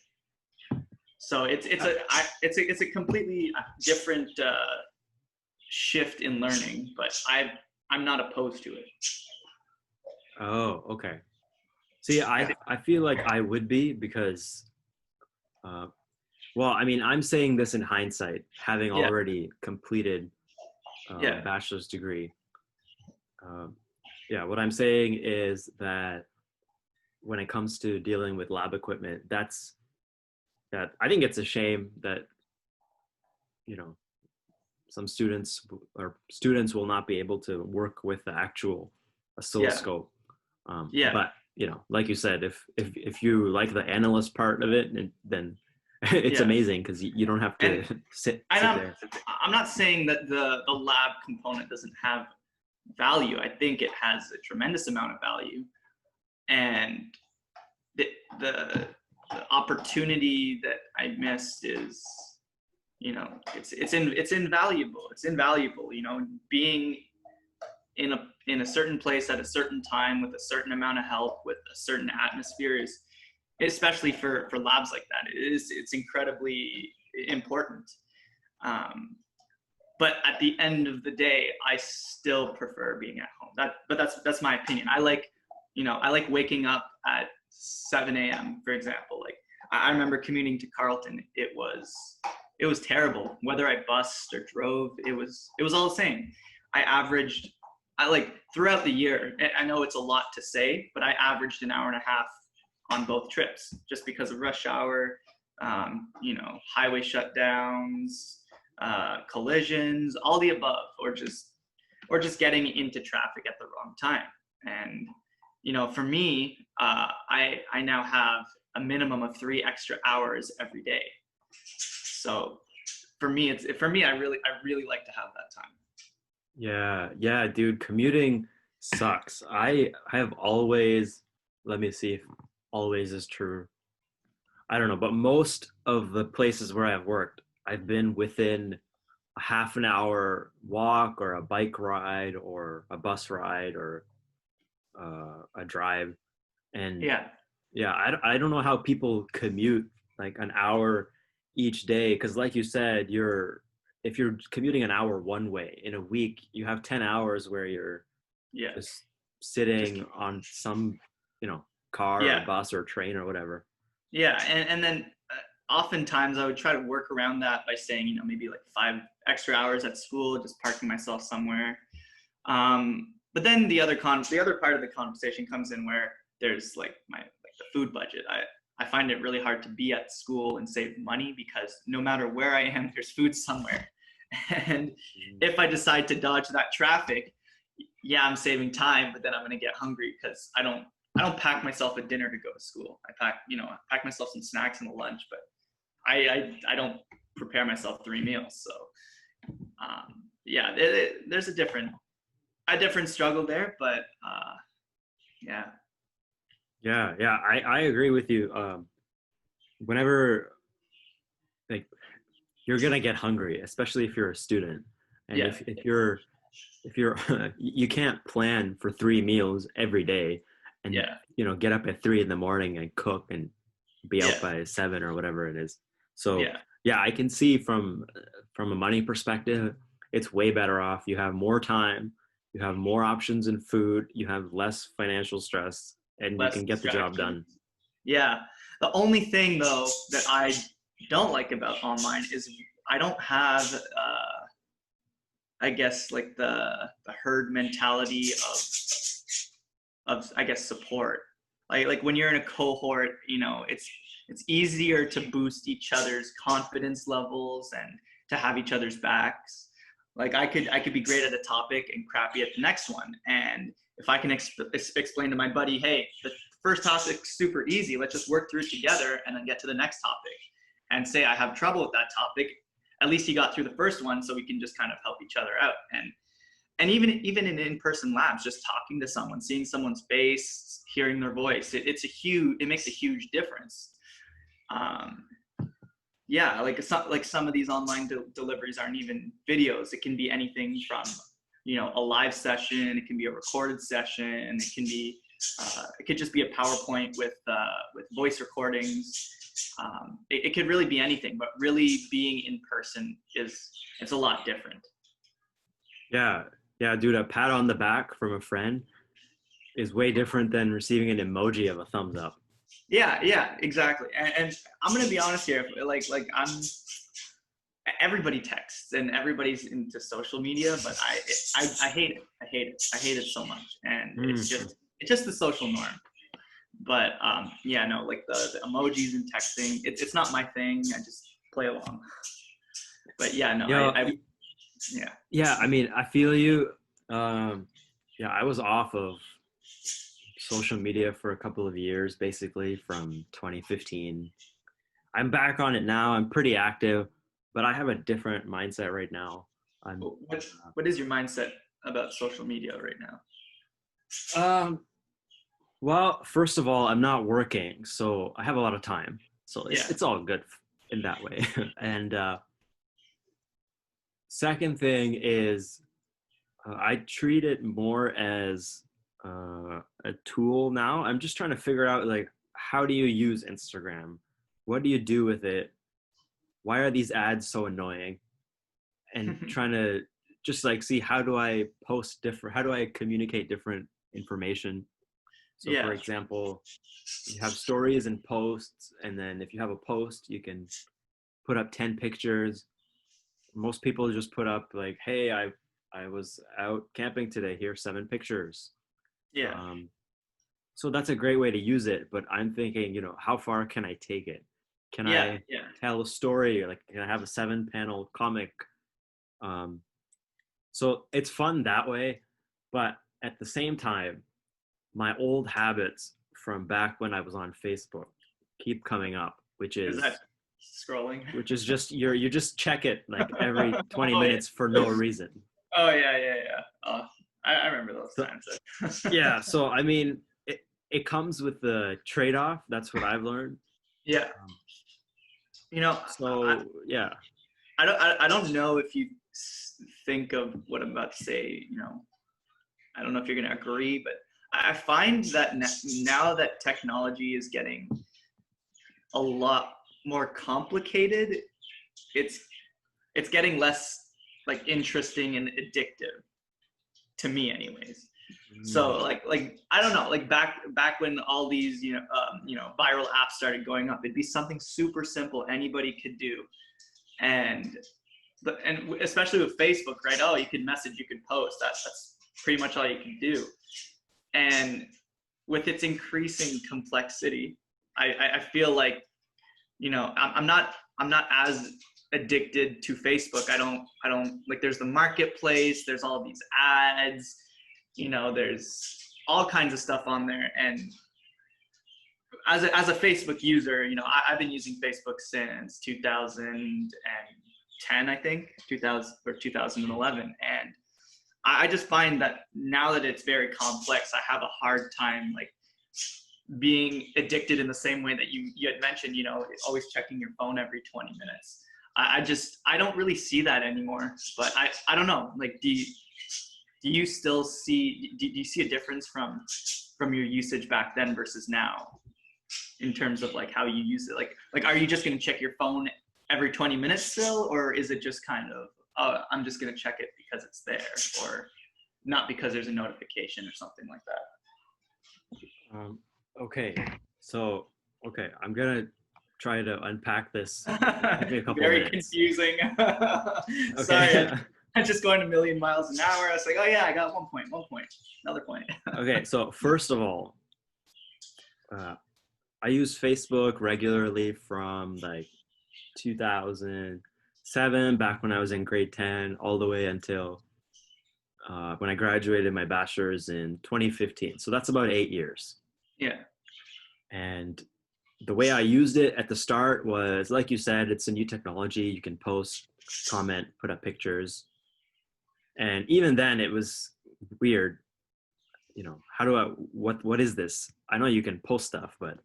[SPEAKER 2] So it's a completely different shift in learning, but I'm not opposed to it.
[SPEAKER 1] Oh, okay. See, I feel like I would be because, well, I mean, I'm saying this in hindsight, having
[SPEAKER 2] Yeah,
[SPEAKER 1] already completed a
[SPEAKER 2] yeah,
[SPEAKER 1] bachelor's degree. Um, yeah, what I'm saying is that when it comes to dealing with lab equipment, that I think it's a shame that, you know, some students will not be able to work with the actual
[SPEAKER 2] yeah,
[SPEAKER 1] oscilloscope.
[SPEAKER 2] yeah.
[SPEAKER 1] But like you said, if you like the analyst part of it, then it's
[SPEAKER 2] Yeah.
[SPEAKER 1] amazing because you don't have
[SPEAKER 2] And
[SPEAKER 1] to sit
[SPEAKER 2] and
[SPEAKER 1] sit
[SPEAKER 2] I'm
[SPEAKER 1] there.
[SPEAKER 2] I'm not saying that the lab component doesn't have value. I think it has a tremendous amount of value, and the the, the opportunity that I missed is, it's invaluable. It's invaluable. Being in a certain place at a certain time with a certain amount of help with a certain atmosphere is, especially for labs like that, it's incredibly important. But at the end of the day, I still prefer being at home. But that's my opinion. I like waking up at 7 a.m. for example. Like I remember commuting to Carleton. It was terrible. Whether I bused or drove, it was all the same. I like throughout the year. I know it's a lot to say, but I averaged an hour and a half on both trips just because of rush hour, highway shutdowns, collisions, all the above, or just getting into traffic at the wrong time. And for me, I now have a minimum of 3 extra hours every day. So for me, I really like to have that time.
[SPEAKER 1] Yeah, dude, commuting sucks. I have always, let me see if always is true. I don't know, but most of the places where I've worked, I've been within a half an hour walk or a bike ride or a bus ride or a drive. And
[SPEAKER 2] Yeah,
[SPEAKER 1] yeah, I don't know how people commute like an hour each day because like you said, if you're commuting an hour one way in a week, you have 10 hours where you're
[SPEAKER 2] yeah,
[SPEAKER 1] just
[SPEAKER 2] just
[SPEAKER 1] sitting on some, car or
[SPEAKER 2] yeah,
[SPEAKER 1] bus or train or whatever.
[SPEAKER 2] yeah. And then oftentimes I would try to work around that by saying, maybe like 5 extra hours at school, just parking myself somewhere. But then the other part of the conversation comes in where there's like the food budget. I find it really hard to be at school and save money because no matter where I am, there's food somewhere. And if I decide to dodge that traffic, yeah, I'm saving time, but then I'm gonna get hungry because I don't pack myself a dinner to go to school. I pack myself some snacks and a lunch, but I don't prepare myself 3 meals. So yeah, there's a different a different struggle there, but yeah.
[SPEAKER 1] Yeah, I agree with you. Whenever, like, you're gonna get hungry, especially if you're a student, and
[SPEAKER 2] Yeah.
[SPEAKER 1] if you're you can't plan for 3 meals every day, and
[SPEAKER 2] Yeah.
[SPEAKER 1] get up at 3 in the morning and cook and be out
[SPEAKER 2] Yeah.
[SPEAKER 1] by 7 or whatever it is. So
[SPEAKER 2] Yeah.
[SPEAKER 1] yeah, I can see from a money perspective, it's way better off. You have more time, you have more options in food, you have less financial stress, and you
[SPEAKER 2] Less
[SPEAKER 1] can get the job
[SPEAKER 2] distraction.
[SPEAKER 1] done.
[SPEAKER 2] Yeah. The only thing though that I don't like about online is I don't have I guess like the herd mentality of I guess support. Like when you're in a cohort, it's easier to boost each other's confidence levels and to have each other's backs. Like I could be great at a topic and crappy at the next one, and if I can explain to my buddy, hey, the first topic's super easy, let's just work through it together and then get to the next topic, and say I have trouble with that topic, at least he got through the first one, so we can just kind of help each other out. And even in-person labs, just talking to someone, seeing someone's face, hearing their voice, it makes a huge difference. Um, yeah, like some of these online deliveries aren't even videos. It can be anything from a live session, it can be a recorded session, it could just be a PowerPoint with voice recordings. It could really be anything, but really being in person it's a lot different.
[SPEAKER 1] Yeah, dude, a pat on the back from a friend is way different than receiving an emoji of a thumbs up.
[SPEAKER 2] Yeah, exactly. And I'm gonna be honest here. Like everybody texts and everybody's into social media, but I hate it. I hate it so much, and it's just the social norm. But yeah, no, like the emojis and texting, it's not my thing. I just play along. But yeah, no, yeah.
[SPEAKER 1] Yeah, I mean, I feel you. Yeah, I was off of social media for a couple of years, basically from 2015. I'm back on it now. I'm pretty active, but I have a different mindset right now. I'm
[SPEAKER 2] What is your mindset about social media right now?
[SPEAKER 1] Well, first of all, I'm not working, so I have a lot of time. So
[SPEAKER 2] Yeah.
[SPEAKER 1] it's all good in that way. And second thing is I treat it more as a tool now. I'm just trying to figure out, like, how do you use Instagram? What do you do with it? Why are these ads so annoying? And trying to just like see, how do I post different, how do I communicate different information? So
[SPEAKER 2] Yeah.
[SPEAKER 1] for example, you have stories and posts, and then if you have a post, you can put up 10 pictures. Most people just put up like, hey, I was out camping today, here's 7 pictures.
[SPEAKER 2] Yeah.
[SPEAKER 1] So that's a great way to use it, but I'm thinking, how far can I take it? Can
[SPEAKER 2] Yeah.
[SPEAKER 1] I tell a story? Like, can I have a 7-panel comic? So it's fun that way, but at the same time, my old habits from back when I was on Facebook keep coming up, which
[SPEAKER 2] Is
[SPEAKER 1] is
[SPEAKER 2] that scrolling?
[SPEAKER 1] just you just check it like every 20
[SPEAKER 2] Oh, yeah.
[SPEAKER 1] minutes for no reason.
[SPEAKER 2] Oh yeah. Oh, I remember those
[SPEAKER 1] So,
[SPEAKER 2] times.
[SPEAKER 1] yeah, so I mean, it comes with the trade-off. That's what I've learned.
[SPEAKER 2] Yeah.
[SPEAKER 1] So yeah.
[SPEAKER 2] I don't know if you think of what I'm about to say. I don't know if you're going to agree, but I find that now that technology is getting a lot more complicated, it's getting less like interesting and addictive to me, anyways. So like I don't know, like back when all these viral apps started going up, it'd be something super simple anybody could do, and especially with Facebook, right? Oh, you can message, you can post. That's pretty much all you can do. And with its increasing complexity, I feel like I'm not as addicted to Facebook. I don't like, there's the marketplace, there's all these ads, there's all kinds of stuff on there. And as a Facebook user, I've been using Facebook since 2010, I think, 2000 or 2011, and I just find that now that it's very complex, I have a hard time like being addicted in the same way that you had mentioned, always checking your phone every 20 minutes. I don't really see that anymore, but I don't know, like, do you still see, do you see a difference from your usage back then versus now in terms of like how you use it? Like, are you just going to check your phone every 20 minutes still, or is it just kind of, oh, I'm just going to check it because it's there, or not because there's a notification or something like
[SPEAKER 1] Okay, so I'm gonna try to unpack this. Give
[SPEAKER 2] that?
[SPEAKER 1] me a couple of
[SPEAKER 2] Very
[SPEAKER 1] minutes.
[SPEAKER 2] confusing. Sorry,
[SPEAKER 1] Okay.
[SPEAKER 2] I'm just going a million miles an hour. I was like, oh yeah, I got one point, another point.
[SPEAKER 1] Okay, so first of all, I use Facebook regularly from like 2007, back when I was in grade 10, all the way until when I graduated my bachelor's in 2015. So that's about 8 years.
[SPEAKER 2] Yeah,
[SPEAKER 1] And the way I used it at the start was, like you said, it's a new technology. You can post, comment, put up pictures. And even then it was weird. How do what is this? I know you can post stuff, but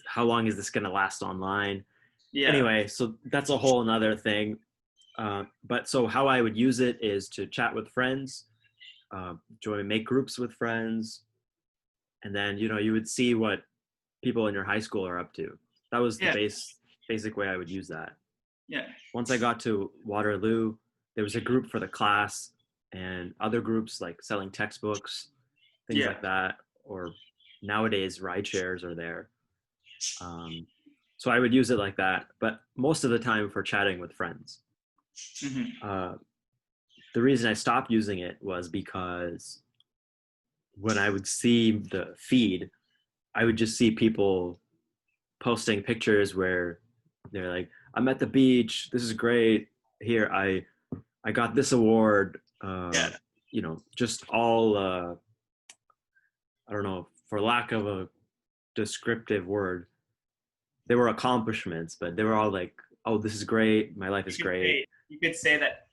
[SPEAKER 1] how long is this going to last online?
[SPEAKER 2] yeah,
[SPEAKER 1] Anyway, so that's a whole another thing. But so how I would use it is to chat with friends, make groups with friends, and then you would see what people in your high school are up to. That was the
[SPEAKER 2] yeah,
[SPEAKER 1] basic way I would use that.
[SPEAKER 2] yeah,
[SPEAKER 1] Once I got to Waterloo, there was a group for the class and other groups like selling textbooks, things
[SPEAKER 2] yeah.
[SPEAKER 1] like that. Or nowadays, ride shares are there. So I would use it like that, but most of the time for chatting with friends.
[SPEAKER 2] Hmm.
[SPEAKER 1] The reason I stopped using it was because when I would see the feed, I would just see people posting pictures where they're like, I'm at the beach, this is great, here I got this award,
[SPEAKER 2] Yeah,
[SPEAKER 1] just all I don't know, for lack of a descriptive word, they were accomplishments, but they were all like, oh, this is great, my life is great.
[SPEAKER 2] you could say that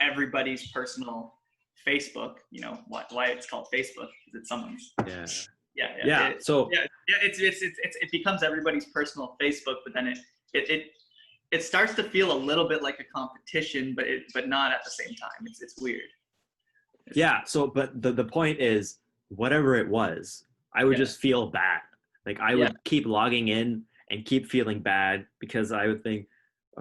[SPEAKER 2] everybody's personal Facebook. Why it's called Facebook, because it's someone's.
[SPEAKER 1] Yeah.
[SPEAKER 2] Yeah, yeah,
[SPEAKER 1] Yeah, so
[SPEAKER 2] yeah. It becomes everybody's personal Facebook, but then it starts to feel a little bit like a competition, but not at the same time. It's weird.
[SPEAKER 1] yeah, so but the point is, whatever it was, I would
[SPEAKER 2] Yeah,
[SPEAKER 1] just feel bad. Like I
[SPEAKER 2] yeah,
[SPEAKER 1] would keep logging in and keep feeling bad because I would think,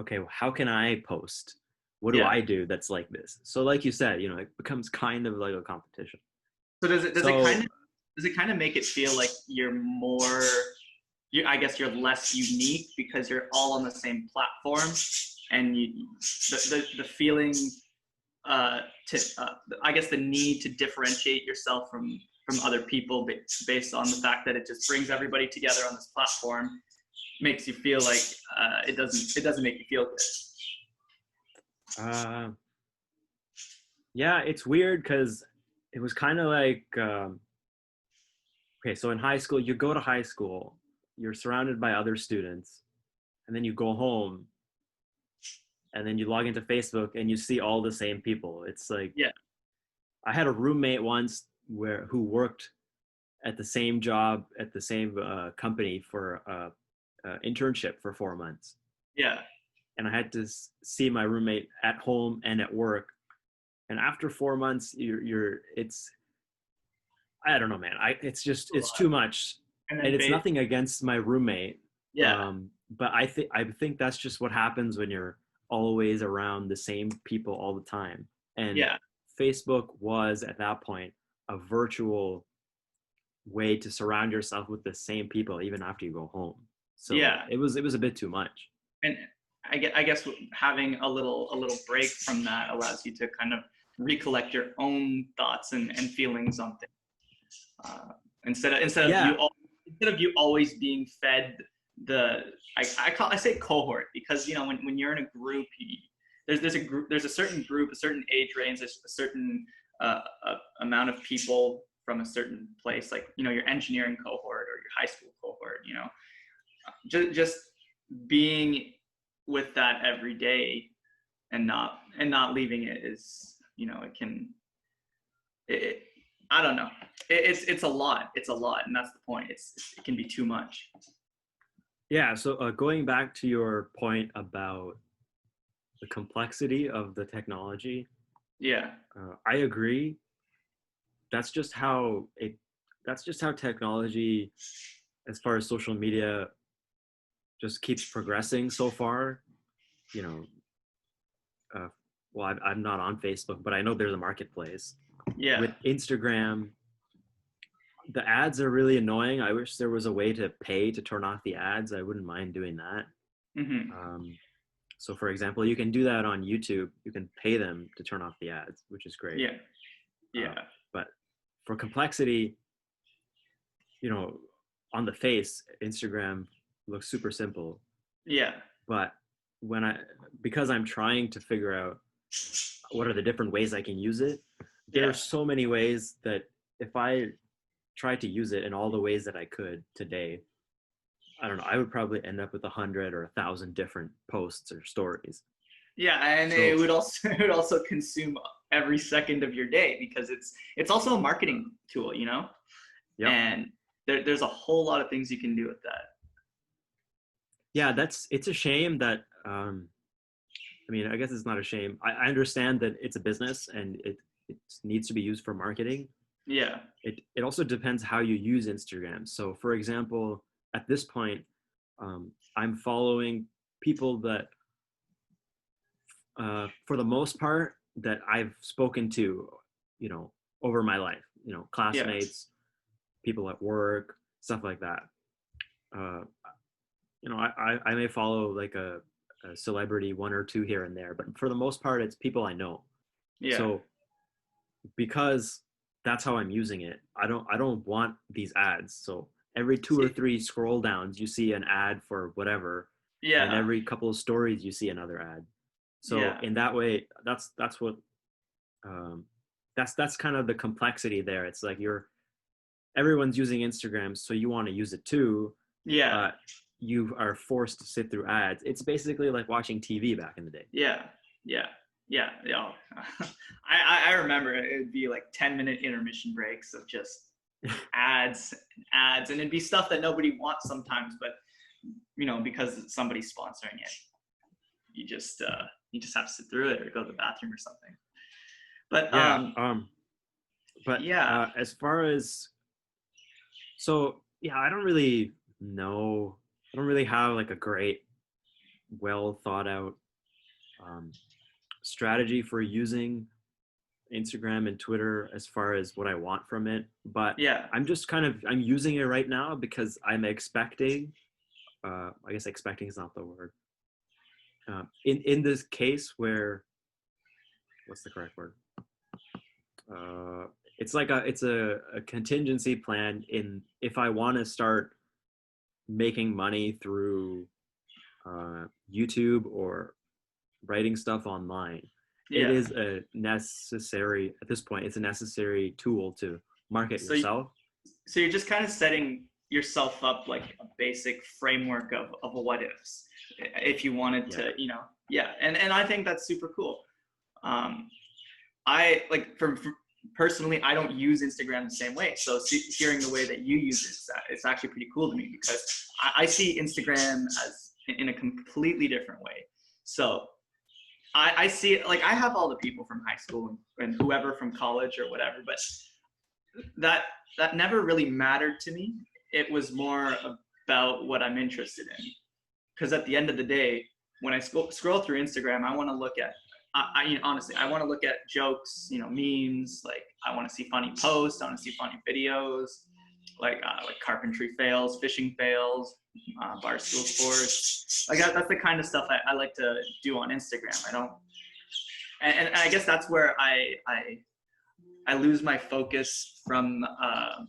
[SPEAKER 1] okay, well, how can I post? What do
[SPEAKER 2] yeah.
[SPEAKER 1] I do that's like this? So like you said, it becomes kind of like a competition.
[SPEAKER 2] So
[SPEAKER 1] So
[SPEAKER 2] does it kind of make it feel like you're more, I guess you're less unique because you're all on the same platform, and the feeling I guess the need to differentiate yourself from other people based on the fact that it just brings everybody together on this platform makes you feel like it doesn't make you feel good.
[SPEAKER 1] uh, yeah, it's weird because it was kind of like okay, so in high school, you go to high school, you're surrounded by other students, and then you go home and then you log into Facebook and you see all the same people. It's like
[SPEAKER 2] Yeah,
[SPEAKER 1] I had a roommate once who worked at the same job at the same company for internship for 4 months,
[SPEAKER 2] yeah,
[SPEAKER 1] and I had to see my roommate at home and at work. And after 4 months, it's I don't know, man. It's too much,
[SPEAKER 2] and
[SPEAKER 1] and
[SPEAKER 2] then
[SPEAKER 1] it's nothing against my roommate,
[SPEAKER 2] yeah,
[SPEAKER 1] but I think that's just what happens when you're always around the same people all the time. And
[SPEAKER 2] yeah,
[SPEAKER 1] Facebook was at that point a virtual way to surround yourself with the same people even after you go home. So
[SPEAKER 2] yeah.
[SPEAKER 1] it was a bit too much.
[SPEAKER 2] And I guess having a little break from that allows you to kind of recollect your own thoughts and feelings on things, instead of
[SPEAKER 1] Yeah,
[SPEAKER 2] you always being fed the I say cohort, because when you're in a group, there's a certain group, a certain age range, there's a certain amount of people from a certain place, like your engineering cohort or your high school cohort. Just being with that every day and not leaving it it can, it, I don't know. It's a lot. It's a lot. And that's the point. It can be too much.
[SPEAKER 1] Yeah. So going back to your point about the complexity of the technology,
[SPEAKER 2] Yeah.
[SPEAKER 1] I agree. That's just how it. That's just how technology, as far as social media, just keeps progressing so far. You know, well, I'm not on Facebook, but I know there's a marketplace.
[SPEAKER 2] Yeah.
[SPEAKER 1] With Instagram, the ads are really annoying. I wish there was a way to pay to turn off the ads. I wouldn't mind doing that.
[SPEAKER 2] Mm-hmm.
[SPEAKER 1] So, for example, you can do that on YouTube. You can pay them to turn off the ads, which is great.
[SPEAKER 2] Yeah. Yeah.
[SPEAKER 1] But for complexity, on the face, Instagram looks super simple.
[SPEAKER 2] Yeah.
[SPEAKER 1] But because I'm trying to figure out what are the different ways I can use it, there are so many ways that if I tried to use it in all the ways that I could today, I don't know, I would probably end up with 100 or 1,000 different posts or stories.
[SPEAKER 2] Yeah, and it would also consume every second of your day, because it's also a marketing tool, Yep. And there's a whole lot of things you can do with that.
[SPEAKER 1] Yeah, it's a shame that I guess it's not a shame. I understand that it's a business and it needs to be used for marketing.
[SPEAKER 2] Yeah.
[SPEAKER 1] It also depends how you use Instagram. So, for example, at this point, I'm following people that, for the most part, that I've spoken to, over my life. Classmates, people at work, stuff like that. I may follow like a celebrity, one or two here and there, but for the most part, it's people I know.
[SPEAKER 2] Yeah.
[SPEAKER 1] So because that's how I'm using it, I don't want these ads. So every 2 or 3 scroll downs, you see an ad for whatever.
[SPEAKER 2] Yeah.
[SPEAKER 1] And every couple of stories, you see another ad. So in that way, that's what that's kind of the complexity there. It's like everyone's using Instagram, so you want to use it too.
[SPEAKER 2] Yeah.
[SPEAKER 1] You are forced to sit through ads. It's basically like watching TV back in the day.
[SPEAKER 2] Yeah. I remember it would be like 10-minute intermission breaks of just ads, and it'd be stuff that nobody wants sometimes, but because somebody's sponsoring it, you just have to sit through it or go to the bathroom or something. But
[SPEAKER 1] as far as, so I don't really know. I don't really have like a great, well thought out strategy for using Instagram and Twitter as far as what I want from it. But I'm just I'm using it right now because I'm expecting, I guess expecting is not the word. In this case where, what's the correct word? It's like it's a contingency plan if I want to start making money through YouTube or writing stuff online. It is a necessary, at this point, it's a necessary tool to market yourself.
[SPEAKER 2] So you're just kind of setting yourself up like a basic framework of a what ifs, if you wanted to, and I think that's super cool. I like personally, I don't use Instagram the same way. So hearing the way that you use it, it's actually pretty cool to me, because I see Instagram as in a completely different way. So I see it like I have all the people from high school and whoever from college or whatever, but that never really mattered to me. It was more about what I'm interested in. Because at the end of the day, when I scroll through Instagram, I want to look at, honestly, I want to look at jokes, memes. Like I want to see funny posts. I want to see funny videos, like carpentry fails, fishing fails, barstool sports. Like that's the kind of stuff I like to do on Instagram. I don't, and I guess that's where I lose my focus from, I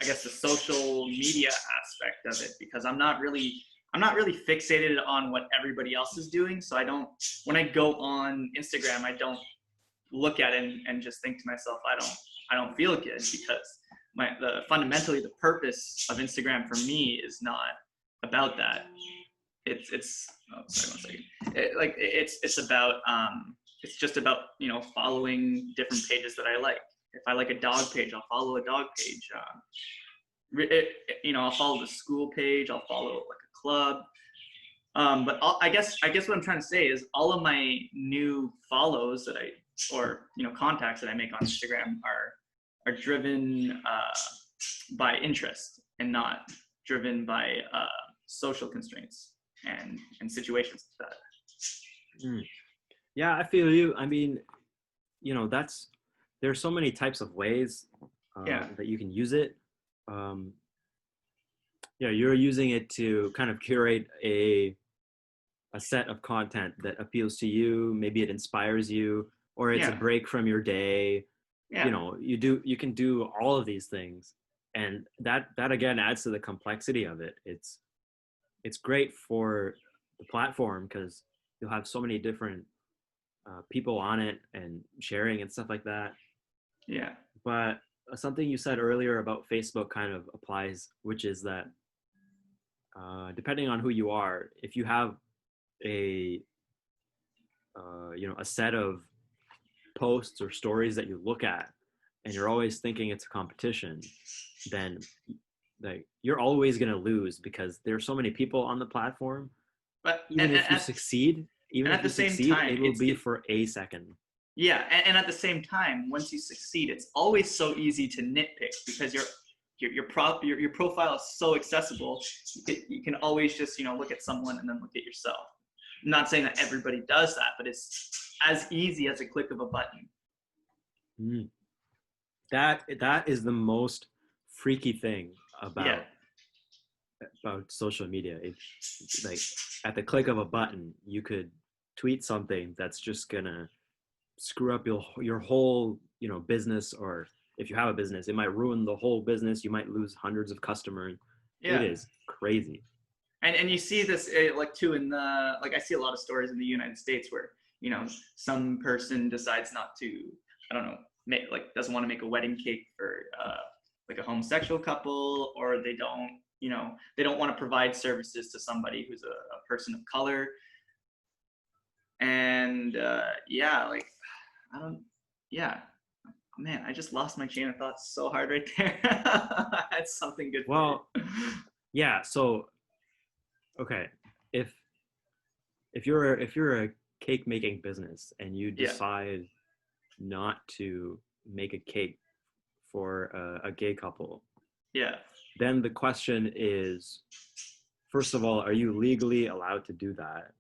[SPEAKER 2] guess, the social media aspect of it, because I'm not really fixated on what everybody else is doing. So when I go on Instagram, I don't look at it and just think to myself, I don't feel good, because fundamentally the purpose of Instagram for me is not about that. It's oh, sorry, 1 second. It's about it's just about, following different pages that I like. If I like a dog page, I'll follow a dog page. I'll follow the school page. I'll follow like a club. But I guess what I'm trying to say is all of my new follows or contacts that I make on Instagram are driven by interest and not driven by social constraints and situations like that.
[SPEAKER 1] Yeah, I feel you. I mean, there's so many types of ways that you can use it. You're using it to kind of curate a set of content that appeals to you. Maybe it inspires you, or it's a break from your day. You can do all of these things, and that again adds to the complexity of it. It's great for the platform because you'll have so many different people on it and sharing and stuff like that.
[SPEAKER 2] Yeah.
[SPEAKER 1] But something you said earlier about Facebook kind of applies, which is that depending on who you are, if you have a set of posts or stories that you look at and you're always thinking it's a competition, then like you're always going to lose because there's so many people on the platform.
[SPEAKER 2] But
[SPEAKER 1] even if you succeed, it will be for a second.
[SPEAKER 2] Yeah, and at the same time, once you succeed, it's always so easy to nitpick because your profile is so accessible. You can always just look at someone and then look at yourself. I'm not saying that everybody does that, but it's as easy as a click of a button.
[SPEAKER 1] That is the most freaky thing about social media. It's like at the click of a button, you could tweet something that's just gonna screw up your whole business, or if you have a business, it might ruin the whole business. You might lose hundreds of customers. It is crazy.
[SPEAKER 2] And you see this like too in the I see a lot of stories in the United States where some person decides not to, I don't know, doesn't want to make a wedding cake for like a homosexual couple, or they don't want to provide services to somebody who's a person of color. And man, I just lost my chain of thought so hard right there. That's something good.
[SPEAKER 1] Well, yeah. So, okay, if you're a cake making business and you decide not to make a cake for a gay couple, then the question is, first of all, are you legally allowed to do that?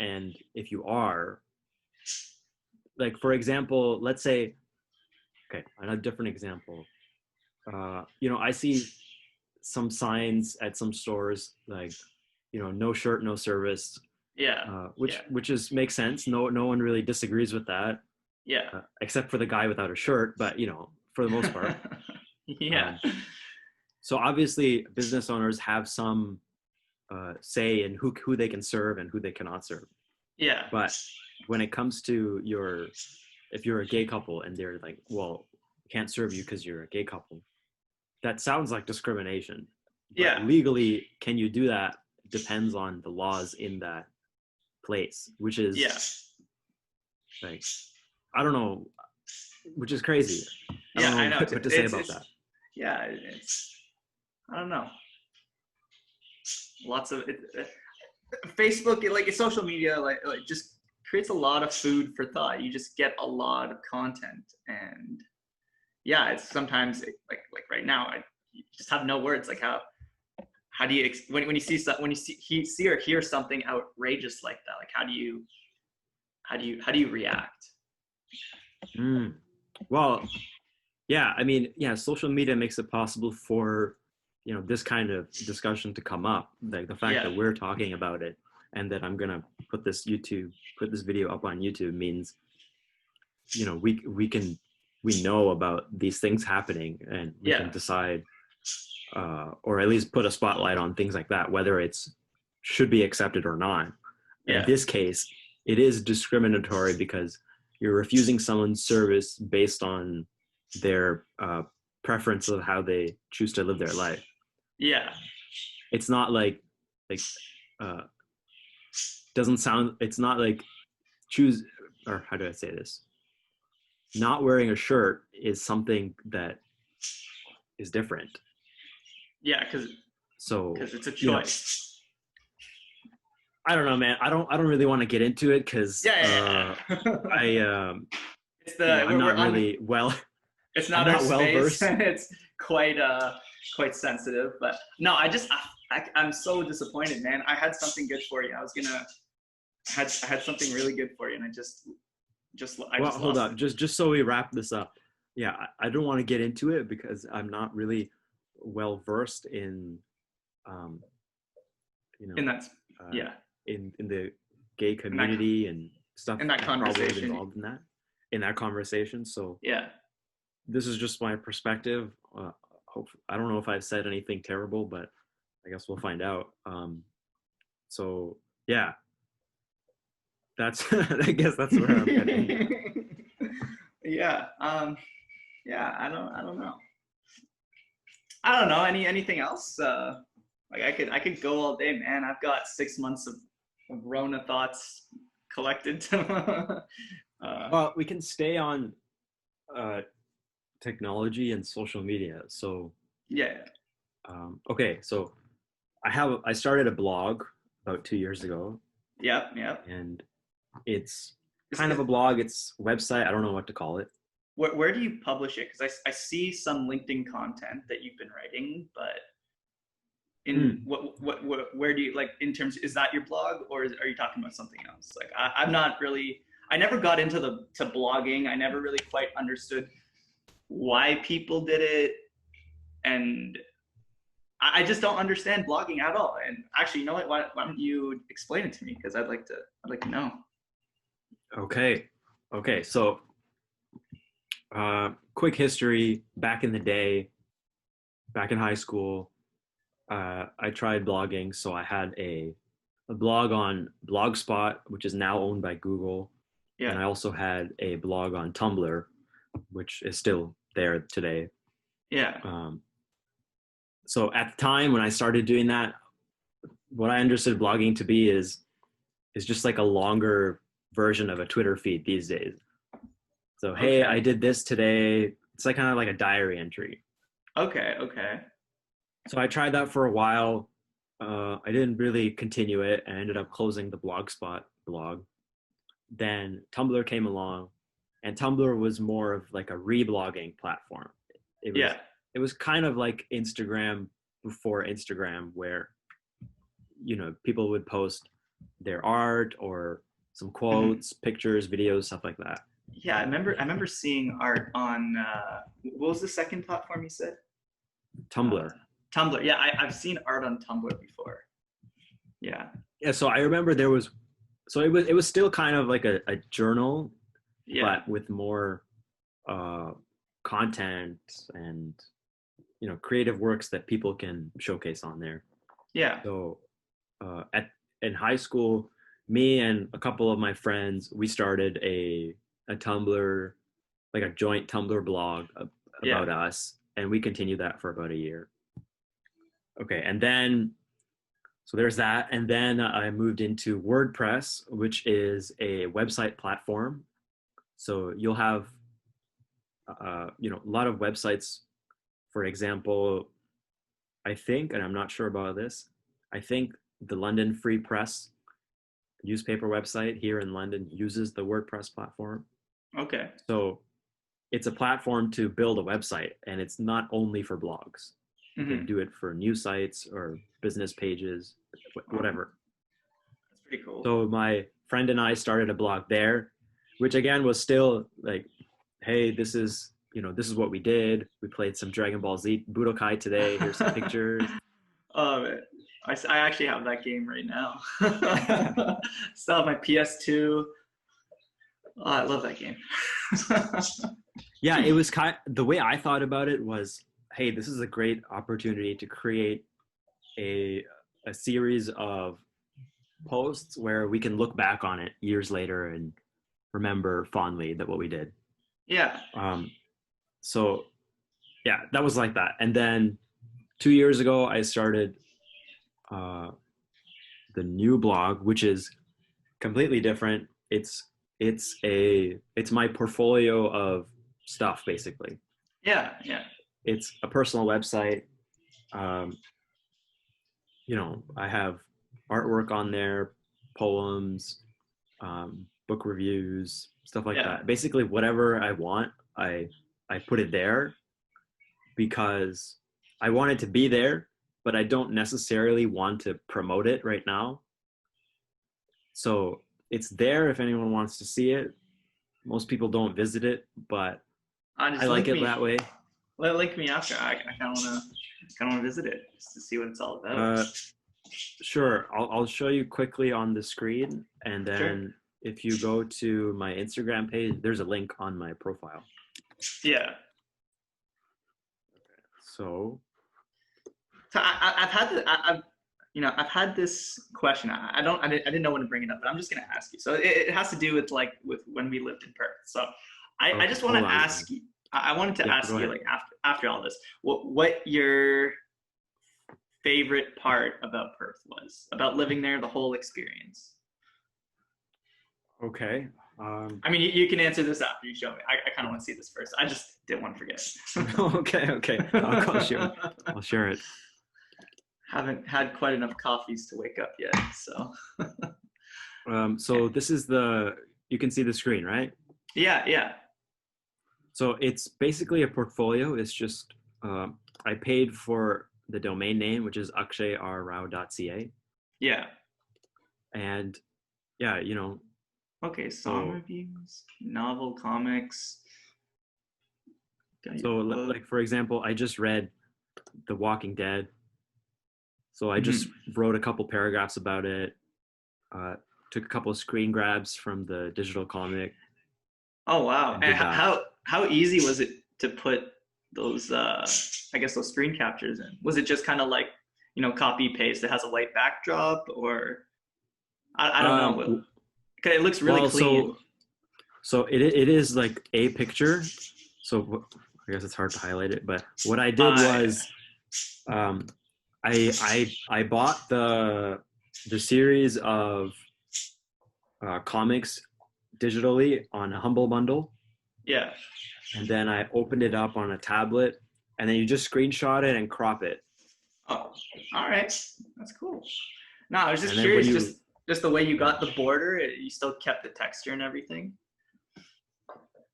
[SPEAKER 1] And if you are, like, for example, let's say, okay, another different example. I see some signs at some stores like, no shirt, no service. Which makes sense. No one really disagrees with that. Except for the guy without a shirt, but for the most part. So obviously business owners have some say in who they can serve and who they cannot serve. But when it comes to if you're a gay couple and they're like, well, can't serve you because you're a gay couple, that sounds like discrimination. But legally, can you do that? Depends on the laws in that place, which is like, I don't know, which is crazy. I don't know what to say about that.
[SPEAKER 2] I don't know. Lots of Facebook, like social media, like just creates a lot of food for thought. You just get a lot of content, and it's sometimes like right now, I just have no words. Like how do you when you see or hear something outrageous like that? Like how do you react?
[SPEAKER 1] Well, I mean, social media makes it possible for this kind of discussion to come up. Like the fact that we're talking about it and that I'm gonna put this video up on YouTube means we know about these things happening, and we can decide or at least put a spotlight on things like that, whether it's should be accepted or not. In this case, it is discriminatory because you're refusing someone's service based on their preference of how they choose to live their life. It's not like it's not like choose, or how do I say this? Not wearing a shirt is something that is different.
[SPEAKER 2] Yeah, because
[SPEAKER 1] So,
[SPEAKER 2] it's a
[SPEAKER 1] you know,
[SPEAKER 2] choice.
[SPEAKER 1] I don't know, man. I don't really want to get into it because
[SPEAKER 2] Yeah, yeah, yeah.
[SPEAKER 1] I
[SPEAKER 2] It's
[SPEAKER 1] I'm
[SPEAKER 2] we're
[SPEAKER 1] not
[SPEAKER 2] on.
[SPEAKER 1] really well.
[SPEAKER 2] It's
[SPEAKER 1] I'm
[SPEAKER 2] not our
[SPEAKER 1] not well
[SPEAKER 2] space,
[SPEAKER 1] versed.
[SPEAKER 2] and it's quite sensitive. But no, I'm so disappointed, man. I had something good for you. I had something really good for you, and I
[SPEAKER 1] Well,
[SPEAKER 2] just
[SPEAKER 1] hold
[SPEAKER 2] lost
[SPEAKER 1] up.
[SPEAKER 2] it.
[SPEAKER 1] Just so we wrap this up. Yeah, I don't want to get into it because I'm not really well versed in, um, you know,
[SPEAKER 2] And that's
[SPEAKER 1] uh,
[SPEAKER 2] yeah,
[SPEAKER 1] in the gay
[SPEAKER 2] in that
[SPEAKER 1] community and stuff
[SPEAKER 2] in that
[SPEAKER 1] that probably is
[SPEAKER 2] conversation.
[SPEAKER 1] involved in that conversation. So
[SPEAKER 2] Yeah.
[SPEAKER 1] this is just my perspective. I don't know if I've said anything terrible, but I guess we'll find out. So yeah, that's I guess that's where I'm gonna end that.
[SPEAKER 2] Yeah. Yeah. I don't know. I don't know. Anything else? Like I could go all day, man. I've got 6 months of Rona thoughts collected.
[SPEAKER 1] Well, we can stay on uh, technology and social media. So
[SPEAKER 2] Yeah.
[SPEAKER 1] okay, so I started a blog about 2 years ago,
[SPEAKER 2] Yep. Yep.
[SPEAKER 1] and it's
[SPEAKER 2] Is,
[SPEAKER 1] kind of
[SPEAKER 2] is,
[SPEAKER 1] a blog. It's website. I don't know what to call it.
[SPEAKER 2] where do you publish it? Because I see some LinkedIn content that you've been writing, but in
[SPEAKER 1] Mm.
[SPEAKER 2] where do you like in terms? Is that your blog, or are you talking about something else? Like I'm not really. I never got into to blogging. I never really quite understood why people did it, and I just don't understand blogging at all. And actually, you know what? Why don't you explain it to me? Because I'd like to know.
[SPEAKER 1] Okay, okay. So quick history. Back in the day, back in high school, I tried blogging. So I had a blog on Blogspot, which is now owned by Google, and
[SPEAKER 2] Yeah,
[SPEAKER 1] I also had a blog on Tumblr, which is still there today.
[SPEAKER 2] yeah.
[SPEAKER 1] Um, so at the time when I started doing that, what I understood blogging to be is just like a longer version of a Twitter feed these days. So hey, I
[SPEAKER 2] Okay,
[SPEAKER 1] did this today. It's like kind of like a diary entry.
[SPEAKER 2] okay, okay.
[SPEAKER 1] So I tried that for a while. I didn't really continue it. I ended up closing the Blogspot blog. Then Tumblr came along, and Tumblr was more of like a reblogging platform. It was
[SPEAKER 2] Yeah.
[SPEAKER 1] it was kind of like Instagram before Instagram, where people would post their art or some
[SPEAKER 2] Mhm.
[SPEAKER 1] quotes, pictures, videos, stuff like that.
[SPEAKER 2] Yeah, I remember seeing art on what was the second platform you said? Uh,
[SPEAKER 1] Tumblr.
[SPEAKER 2] Tumblr. Yeah, I've seen art on Tumblr before. Yeah.
[SPEAKER 1] Yeah, so I remember it was still kind of like a journal,
[SPEAKER 2] Yeah.
[SPEAKER 1] but with more uh, content and creative works that people can showcase on there.
[SPEAKER 2] Yeah.
[SPEAKER 1] So at in high school, me and a couple of my friends, we started a Tumblr, like a joint Tumblr blog
[SPEAKER 2] Yeah.
[SPEAKER 1] about us, and we continued that for about a year. Okay, and then so there's that, and then I moved into WordPress, which is a website platform. So you'll have a lot of websites. For example, I think, and I'm not sure about this, I think the London Free Press newspaper website here in London uses the WordPress platform.
[SPEAKER 2] Okay.
[SPEAKER 1] So it's a platform to build a website, and it's not only for blogs. You can
[SPEAKER 2] Mm-hmm.
[SPEAKER 1] do it for news sites or business pages, whatever.
[SPEAKER 2] That's pretty cool.
[SPEAKER 1] So my friend and I started a blog there, which again was still like, hey, this is what we did. We played some Dragon Ball Z Budokai today. Here's some pictures.
[SPEAKER 2] Man. I actually have that game right now. Still have my PS2. Oh, I love that game.
[SPEAKER 1] Yeah, it was the way I thought about it was, hey, this is a great opportunity to create a a series of posts where we can look back on it years later and remember fondly that what we did.
[SPEAKER 2] Yeah.
[SPEAKER 1] Um, so yeah, that was like that. And then 2 years ago, I started uh, the new blog, which is completely different. It's it's my portfolio of stuff basically.
[SPEAKER 2] Yeah, yeah,
[SPEAKER 1] It's a personal website. I have artwork on there, poems, book reviews, stuff like
[SPEAKER 2] yeah.
[SPEAKER 1] that. Basically, whatever I want, I put it there because I want it to be there, but I don't necessarily want to promote it right now. So it's there if anyone wants to see it. Most people don't visit it, but I
[SPEAKER 2] Just
[SPEAKER 1] like it that way.
[SPEAKER 2] link me after. I kind of want to visit it just to see what it's all about.
[SPEAKER 1] Sure, I'll show you quickly on the screen, and then
[SPEAKER 2] Sure.
[SPEAKER 1] if you go to my Instagram page, there's a link on my profile.
[SPEAKER 2] Yeah.
[SPEAKER 1] So
[SPEAKER 2] I've had this question. I didn't know when to bring it up, but I'm just gonna ask you. So it has to do with with when we lived in Perth. So I just want to ask you. I wanted to ask you, like, after all this, what your favorite part about Perth was, about living there, the whole experience.
[SPEAKER 1] Okay.
[SPEAKER 2] I mean, you can answer this after you show me. I kind of want to see this first. I just didn't want to forget.
[SPEAKER 1] Okay. I'll share it.
[SPEAKER 2] Haven't had quite enough coffees to wake up yet, so.
[SPEAKER 1] So this is you can see the screen, right?
[SPEAKER 2] Yeah.
[SPEAKER 1] So it's basically a portfolio. It's just, I paid for the domain name, which is akshayarrao.ca.
[SPEAKER 2] Yeah.
[SPEAKER 1] And yeah,
[SPEAKER 2] Okay, song reviews, novel, comics.
[SPEAKER 1] So like, for example, I just read The Walking Dead. So I just wrote a couple paragraphs about it. Took a couple of screen grabs from the digital comic.
[SPEAKER 2] Oh wow! And how easy was it to put those those screen captures in? Was it just kind of like, copy paste that has a white backdrop, or I don't know. It looks really clean.
[SPEAKER 1] So it is like a picture. So I guess it's hard to highlight it, but what I did was, I bought the series of comics digitally on a Humble Bundle.
[SPEAKER 2] Yeah.
[SPEAKER 1] And then I opened it up on a tablet, and then you just screenshot it and crop it.
[SPEAKER 2] Oh, all right, that's cool. No, I was just curious, just the way you got the border, you still kept the texture and everything.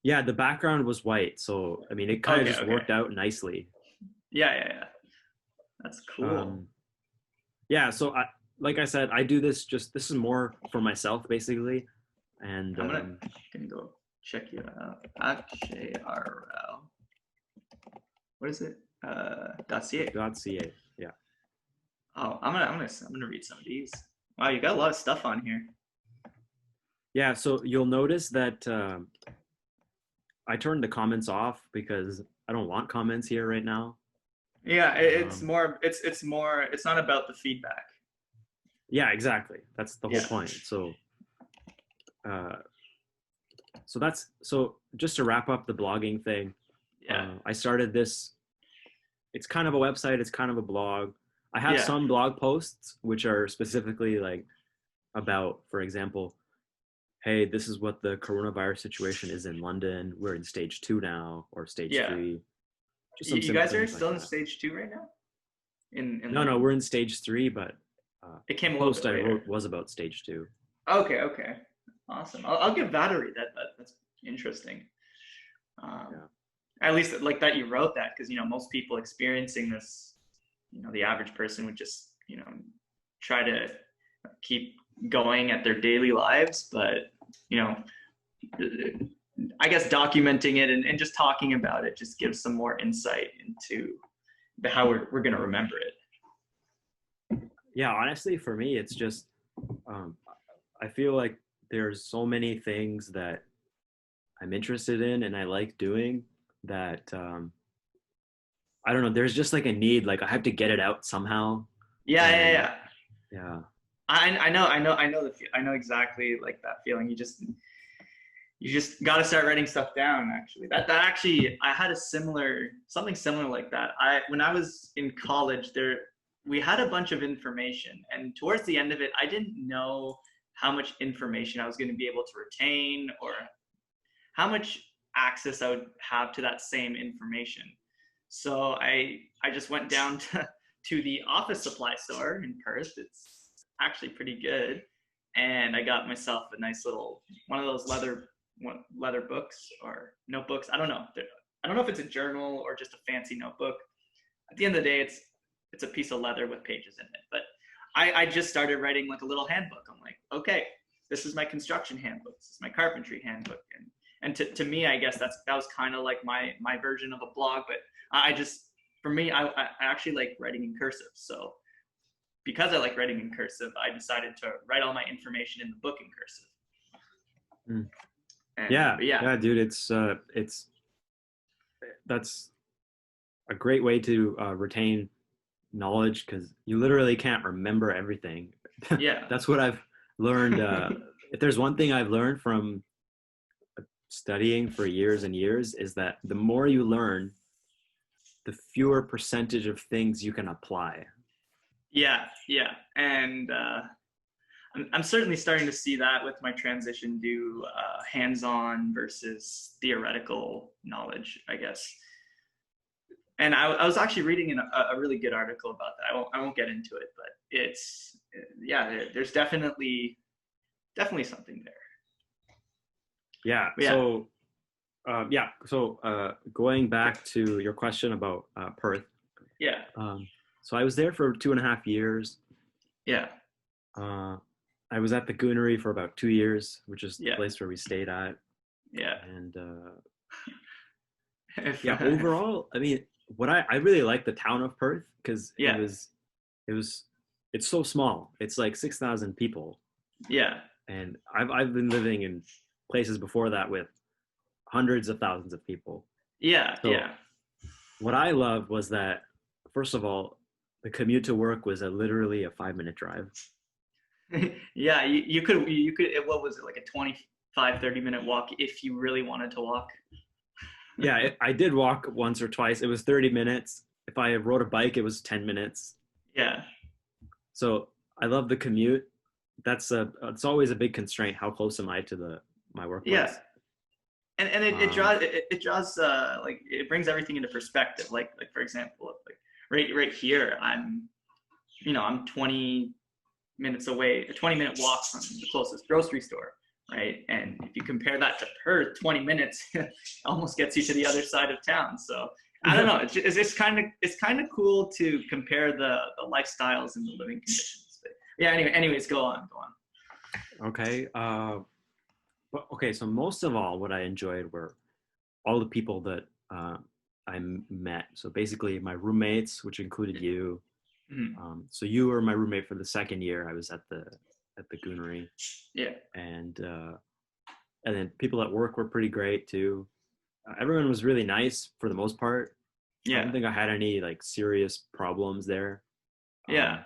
[SPEAKER 1] Yeah, the background was white, so I mean, it kind of just worked out nicely.
[SPEAKER 2] Yeah. That's cool.
[SPEAKER 1] Yeah, so like I said, I do this this is more for myself basically, and
[SPEAKER 2] I'm gonna go check you out. Akshay Arrao. What is it? .ca.
[SPEAKER 1] .ca. Yeah.
[SPEAKER 2] Oh, I'm gonna read some of these. Wow, you got a lot of stuff on here.
[SPEAKER 1] Yeah, so you'll notice that I turned the comments off because I don't want comments here right now.
[SPEAKER 2] Yeah, it's not about the feedback.
[SPEAKER 1] Yeah, exactly. That's the whole point. So just to wrap up the blogging thing.
[SPEAKER 2] Yeah.
[SPEAKER 1] I started this. It's kind of a website. It's kind of a blog. I have some blog posts which are specifically like about, for example, hey, this is what the coronavirus situation is in London. We're in stage 2 now, or stage 3.
[SPEAKER 2] You guys are still in stage 2 right now?
[SPEAKER 1] No, we're in stage 3, but
[SPEAKER 2] it came a little bit later.
[SPEAKER 1] I wrote was about stage 2.
[SPEAKER 2] Okay. Awesome. I'll give that a read. That's interesting. At least like that you wrote that, because most people experiencing this, the average person would just try to keep going at their daily lives, but I guess documenting it and just talking about it just gives some more insight into how we're going to remember it.
[SPEAKER 1] Yeah, honestly, for me, it's just I feel like there's so many things that I'm interested in and I like doing that I don't know, there's just like a need, like I have to get it out somehow.
[SPEAKER 2] Yeah.
[SPEAKER 1] I
[SPEAKER 2] know exactly like that feeling. You just got to start writing stuff down. Actually, that actually, I had something similar like that. When I was in college, we had a bunch of information, and towards the end of it, I didn't know how much information I was going to be able to retain, or how much access I would have to that same information. So I just went down to the office supply store in Perth. It's actually pretty good. And I got myself a nice little, one of those leather books or notebooks. I don't know. I don't know if it's a journal or just a fancy notebook. At the end of the day, it's a piece of leather with pages in it. But I just started writing like a little handbook. I'm like, okay, this is my construction handbook. This is my carpentry handbook. And to me, I guess that was kind of like my version of a blog. But for me, I actually like writing in cursive. So because I like writing in cursive, I decided to write all my information in the book in cursive. And,
[SPEAKER 1] yeah, dude, that's a great way to retain knowledge, because you literally can't remember everything.
[SPEAKER 2] Yeah.
[SPEAKER 1] That's what I've learned. If there's one thing I've learned from studying for years and years, is that the more you learn, the fewer percentage of things you can apply.
[SPEAKER 2] Yeah. And I'm certainly starting to see that with my transition to hands-on versus theoretical knowledge, I guess. And I was actually reading a really good article about that. I won't get into it, but it's, there's definitely something there.
[SPEAKER 1] Yeah. So, going back to your question about Perth.
[SPEAKER 2] Yeah.
[SPEAKER 1] So I was there for 2.5 years.
[SPEAKER 2] Yeah.
[SPEAKER 1] I was at the Goonery for about 2 years, which is the place where we stayed at.
[SPEAKER 2] Yeah.
[SPEAKER 1] And overall, I mean, what I really like the town of Perth, because it's so small. It's like 6,000 people.
[SPEAKER 2] Yeah.
[SPEAKER 1] And I've been living in places before that with hundreds of thousands of people.
[SPEAKER 2] Yeah.
[SPEAKER 1] So what I loved was that, first of all, the commute to work was literally a 5-minute drive.
[SPEAKER 2] Yeah, you could, what was it, like a 25-30 minute walk if you really wanted to walk?
[SPEAKER 1] Yeah, I did walk once or twice. It was 30 minutes. If I rode a bike, it was 10 minutes.
[SPEAKER 2] Yeah.
[SPEAKER 1] So I love the commute. It's always a big constraint. How close am I to my workplace?
[SPEAKER 2] Yeah. And it draws like, it brings everything into perspective. Like for example, like right here, I'm 20 minutes away, a 20-minute walk from the closest grocery store, right? And if you compare that to Perth, 20 minutes almost gets you to the other side of town. So I don't know. It's kind of cool to compare the lifestyles and the living conditions. But yeah. Anyways, go on.
[SPEAKER 1] Okay. Okay. So most of all, what I enjoyed were all the people that I met. So basically, my roommates, which included you. Mm-hmm. So you were my roommate for the second year. I was at the Goonery.
[SPEAKER 2] Yeah.
[SPEAKER 1] And then people at work were pretty great too. Everyone was really nice for the most part.
[SPEAKER 2] Yeah.
[SPEAKER 1] I don't think I had any like serious problems there.
[SPEAKER 2] Yeah.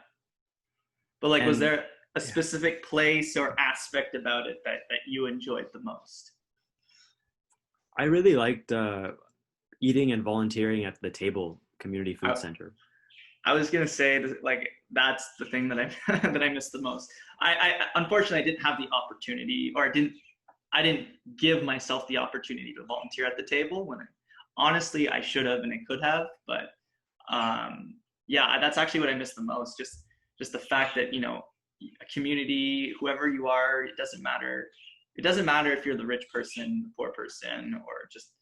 [SPEAKER 2] But like, was there a specific place or aspect about it that you enjoyed the most?
[SPEAKER 1] I really liked eating and volunteering at the Table Community Food Center.
[SPEAKER 2] I was gonna say, like, that's the thing that I missed the most. I unfortunately I didn't have the opportunity, or I didn't give myself the opportunity to volunteer at the table when honestly I should have and I could have. But that's actually what I missed the most. Just the fact that, a community, whoever you are, it doesn't matter. It doesn't matter if you're the rich person, the poor person, or just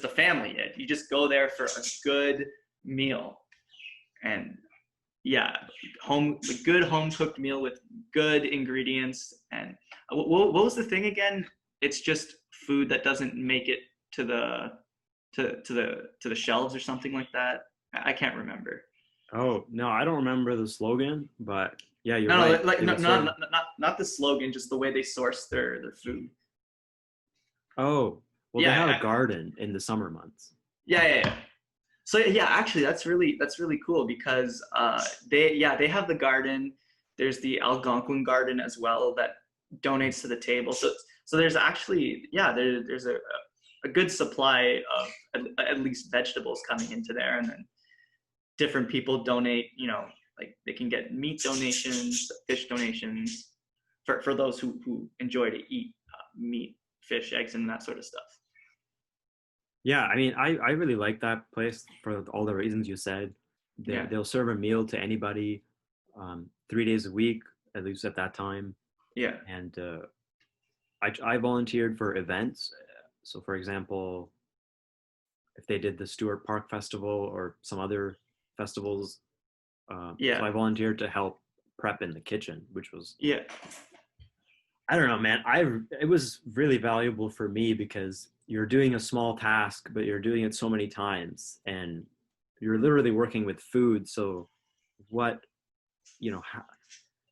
[SPEAKER 2] a family. You just go there for a good meal. And good home cooked meal with good ingredients. And what was the thing again? It's just food that doesn't make it to the shelves or something like that. I can't remember.
[SPEAKER 1] Oh no, I don't remember the slogan, but yeah, you're right.
[SPEAKER 2] Not the slogan, just the way they source their food.
[SPEAKER 1] Oh, well, they have a garden in the summer months.
[SPEAKER 2] Yeah. So actually that's really cool, because they have the garden. There's the Algonquin garden as well that donates to the table. So there's actually there's a good supply of at least vegetables coming into there, and then different people donate. Like they can get meat donations, fish donations. for those who enjoy to eat meat, fish, eggs, and that sort of stuff.
[SPEAKER 1] Yeah, I mean, I really like that place for all the reasons you said.
[SPEAKER 2] Yeah,
[SPEAKER 1] They'll serve a meal to anybody 3 days a week, at least at that time.
[SPEAKER 2] yeah,
[SPEAKER 1] And I volunteered for events. So, for example, if they did the Stewart Park Festival or some other festivals, so
[SPEAKER 2] yeah,
[SPEAKER 1] I volunteered to help prep in the kitchen, which was,
[SPEAKER 2] yeah,
[SPEAKER 1] I don't know, man. It was really valuable for me because you're doing a small task, but you're doing it so many times, and you're literally working with food. So, what you know,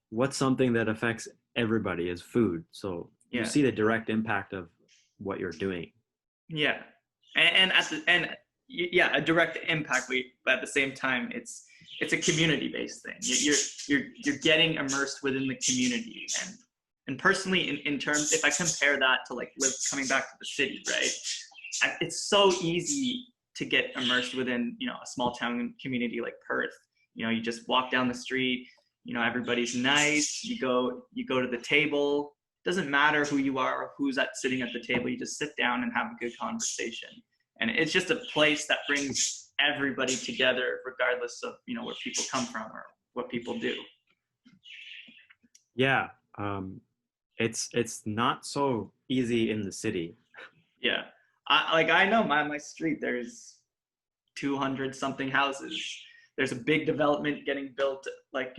[SPEAKER 1] what's something that affects everybody is food. So you
[SPEAKER 2] yeah,
[SPEAKER 1] see the direct impact of what you're doing.
[SPEAKER 2] yeah, and at the and yeah, a direct impact. But at the same time, it's a community based thing. You're getting immersed within the community, and personally, in terms, if I compare that to like coming back to the city, right? It's so easy to get immersed within, a small town community like Perth. You just walk down the street, everybody's nice. You go to the table. Doesn't matter who you are or who's sitting at the table. You just sit down and have a good conversation. And it's just a place that brings everybody together, regardless of where people come from or what people do.
[SPEAKER 1] Yeah, it's not so easy in the city.
[SPEAKER 2] Yeah, I know my street. There's 200 something houses. There's a big development getting built like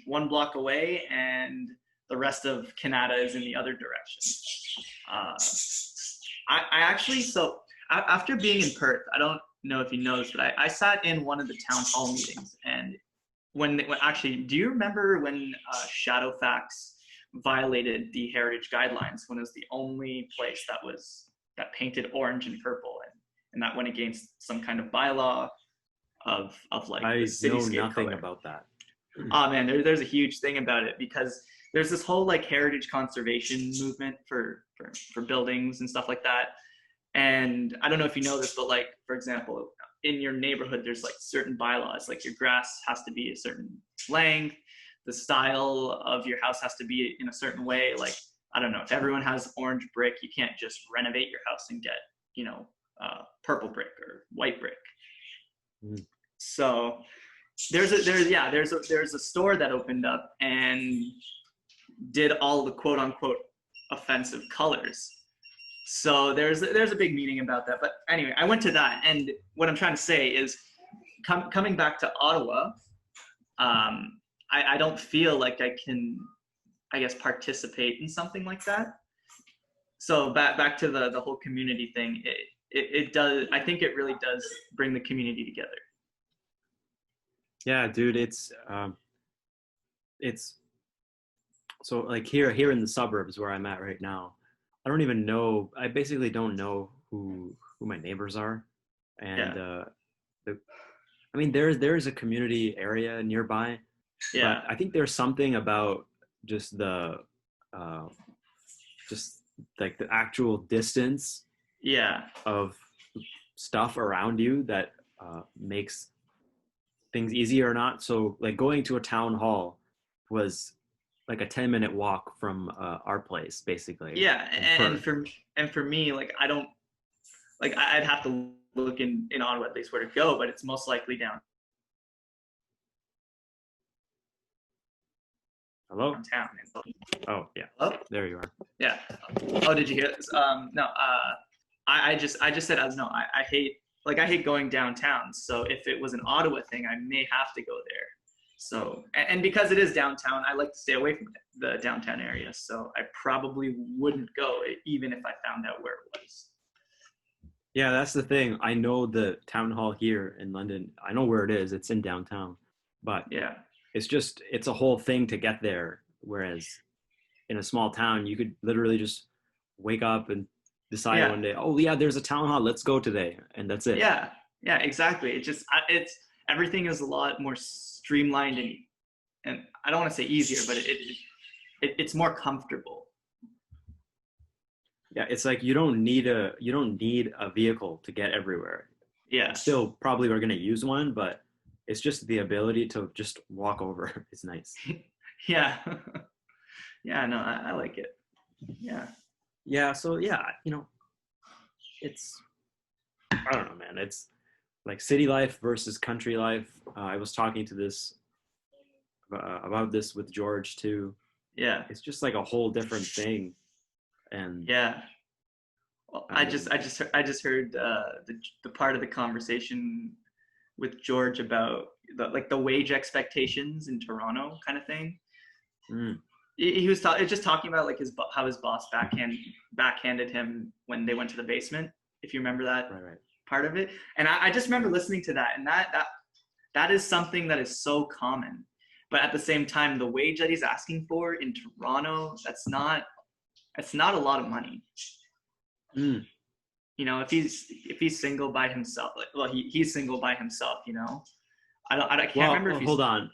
[SPEAKER 2] one block away, and the rest of Canada is in the other direction. I actually, so after being in Perth, I don't know if you noticed, but I sat in one of the town hall meetings, and when actually, do you remember when Shadowfax violated the heritage guidelines, when it was the only place that painted orange and purple, and that went against some kind of bylaw of like the
[SPEAKER 1] I know
[SPEAKER 2] cityscape
[SPEAKER 1] nothing
[SPEAKER 2] color?
[SPEAKER 1] about that.
[SPEAKER 2] Oh man, there's a huge thing about it, because there's this whole like heritage conservation movement for buildings and stuff like that. And I don't know if you know this, but like, for example, in your neighborhood, there's like certain bylaws, like your grass has to be a certain length, the style of your house has to be in a certain way. Like, I don't know, if everyone has orange brick, you can't just renovate your house and get, purple brick or white brick.
[SPEAKER 1] Mm.
[SPEAKER 2] So there's a store that opened up and did all the quote unquote offensive colors. So there's a big meeting about that. But anyway, I went to that, and what I'm trying to say is, coming back to Ottawa, I don't feel like I can, I guess, participate in something like that. So back to the whole community thing. It does. I think it really does bring the community together.
[SPEAKER 1] Yeah, dude, it's so like here in the suburbs where I'm at right now. I don't even know. I basically don't know who my neighbors are, and
[SPEAKER 2] Yeah,
[SPEAKER 1] I mean there's a community area nearby, but
[SPEAKER 2] yeah,
[SPEAKER 1] I think there's something about just the uh, just like the actual distance
[SPEAKER 2] yeah,
[SPEAKER 1] of stuff around you that makes things easier or not. So like going to a town hall was like a 10-minute walk from our place basically
[SPEAKER 2] yeah.
[SPEAKER 1] in
[SPEAKER 2] And
[SPEAKER 1] Perth.
[SPEAKER 2] for me, like, I don't, like, I'd have to look in Ottawa at least where to go, but it's most likely
[SPEAKER 1] Hello?
[SPEAKER 2] downtown.
[SPEAKER 1] Oh yeah,
[SPEAKER 2] Hello?
[SPEAKER 1] there you are.
[SPEAKER 2] Yeah. Oh, did you hear this? No. I just said, no. I hate going downtown. So if it was an Ottawa thing, I may have to go there. So, and because it is downtown, I like to stay away from the downtown area. So I probably wouldn't go, even if I found out where it was.
[SPEAKER 1] Yeah, that's the thing. I know the town hall here in London. I know where it is. It's in downtown, but
[SPEAKER 2] Yeah.
[SPEAKER 1] it's a whole thing to get there. Whereas in a small town, you could literally just wake up and decide
[SPEAKER 2] Yeah.
[SPEAKER 1] one day, oh yeah, there's a town hall. Let's go today, and that's it.
[SPEAKER 2] Yeah. Yeah. Exactly. It's everything is a lot more streamlined, and I don't want to say easier, but it's more comfortable.
[SPEAKER 1] Yeah, it's like you don't need a vehicle to get everywhere.
[SPEAKER 2] Yeah.
[SPEAKER 1] Still probably are going to use one, but it's just the ability to just walk over is nice.
[SPEAKER 2] Yeah. Yeah, no, I like it. Yeah.
[SPEAKER 1] Yeah, so yeah, it's I don't know, man. It's like city life versus country life. I was talking to this about this with George too.
[SPEAKER 2] Yeah.
[SPEAKER 1] It's just like a whole different thing, and
[SPEAKER 2] Yeah. Well,
[SPEAKER 1] I mean,
[SPEAKER 2] I just heard the part of the conversation with George about the wage expectations in Toronto kind of thing.
[SPEAKER 1] mm,
[SPEAKER 2] He was just talking about like how his boss backhanded him when they went to the basement. If you remember that
[SPEAKER 1] right.
[SPEAKER 2] part of it, and I just remember listening to that, and that is something that is so common. But at the same time, the wage that he's asking for in Toronto, that's not a lot of money.
[SPEAKER 1] Mm.
[SPEAKER 2] If he's single by himself, he's single by himself. I can't
[SPEAKER 1] Well,
[SPEAKER 2] remember if he's
[SPEAKER 1] hold on.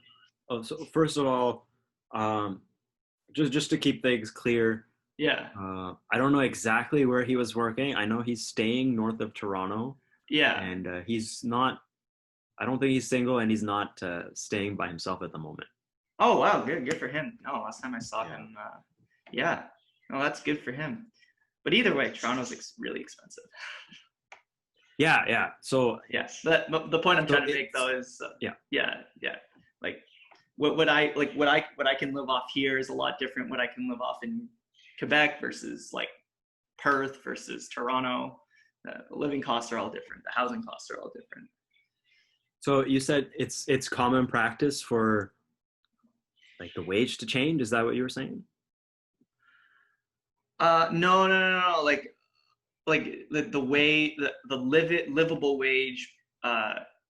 [SPEAKER 1] Oh, so first of all, um, just to keep things clear,
[SPEAKER 2] yeah
[SPEAKER 1] I don't know exactly where he was working. I know he's staying north of Toronto,
[SPEAKER 2] yeah.
[SPEAKER 1] and he's not. I don't think he's single, and he's not staying by himself at the moment.
[SPEAKER 2] Oh wow, good for him. No, last time I saw
[SPEAKER 1] Yeah.
[SPEAKER 2] him, yeah, no, that's good for him. But either way, Toronto's really expensive.
[SPEAKER 1] Yeah. So
[SPEAKER 2] Yes, but the point I'm
[SPEAKER 1] so
[SPEAKER 2] trying to make though is,
[SPEAKER 1] yeah.
[SPEAKER 2] yeah, like what I can live off here is a lot different. What I can live off in Quebec versus like Perth versus Toronto. The living costs are all different. The housing costs are all different.
[SPEAKER 1] So you said it's common practice for like the wage to change. Is that what you were saying?
[SPEAKER 2] No. Like the way the livable wage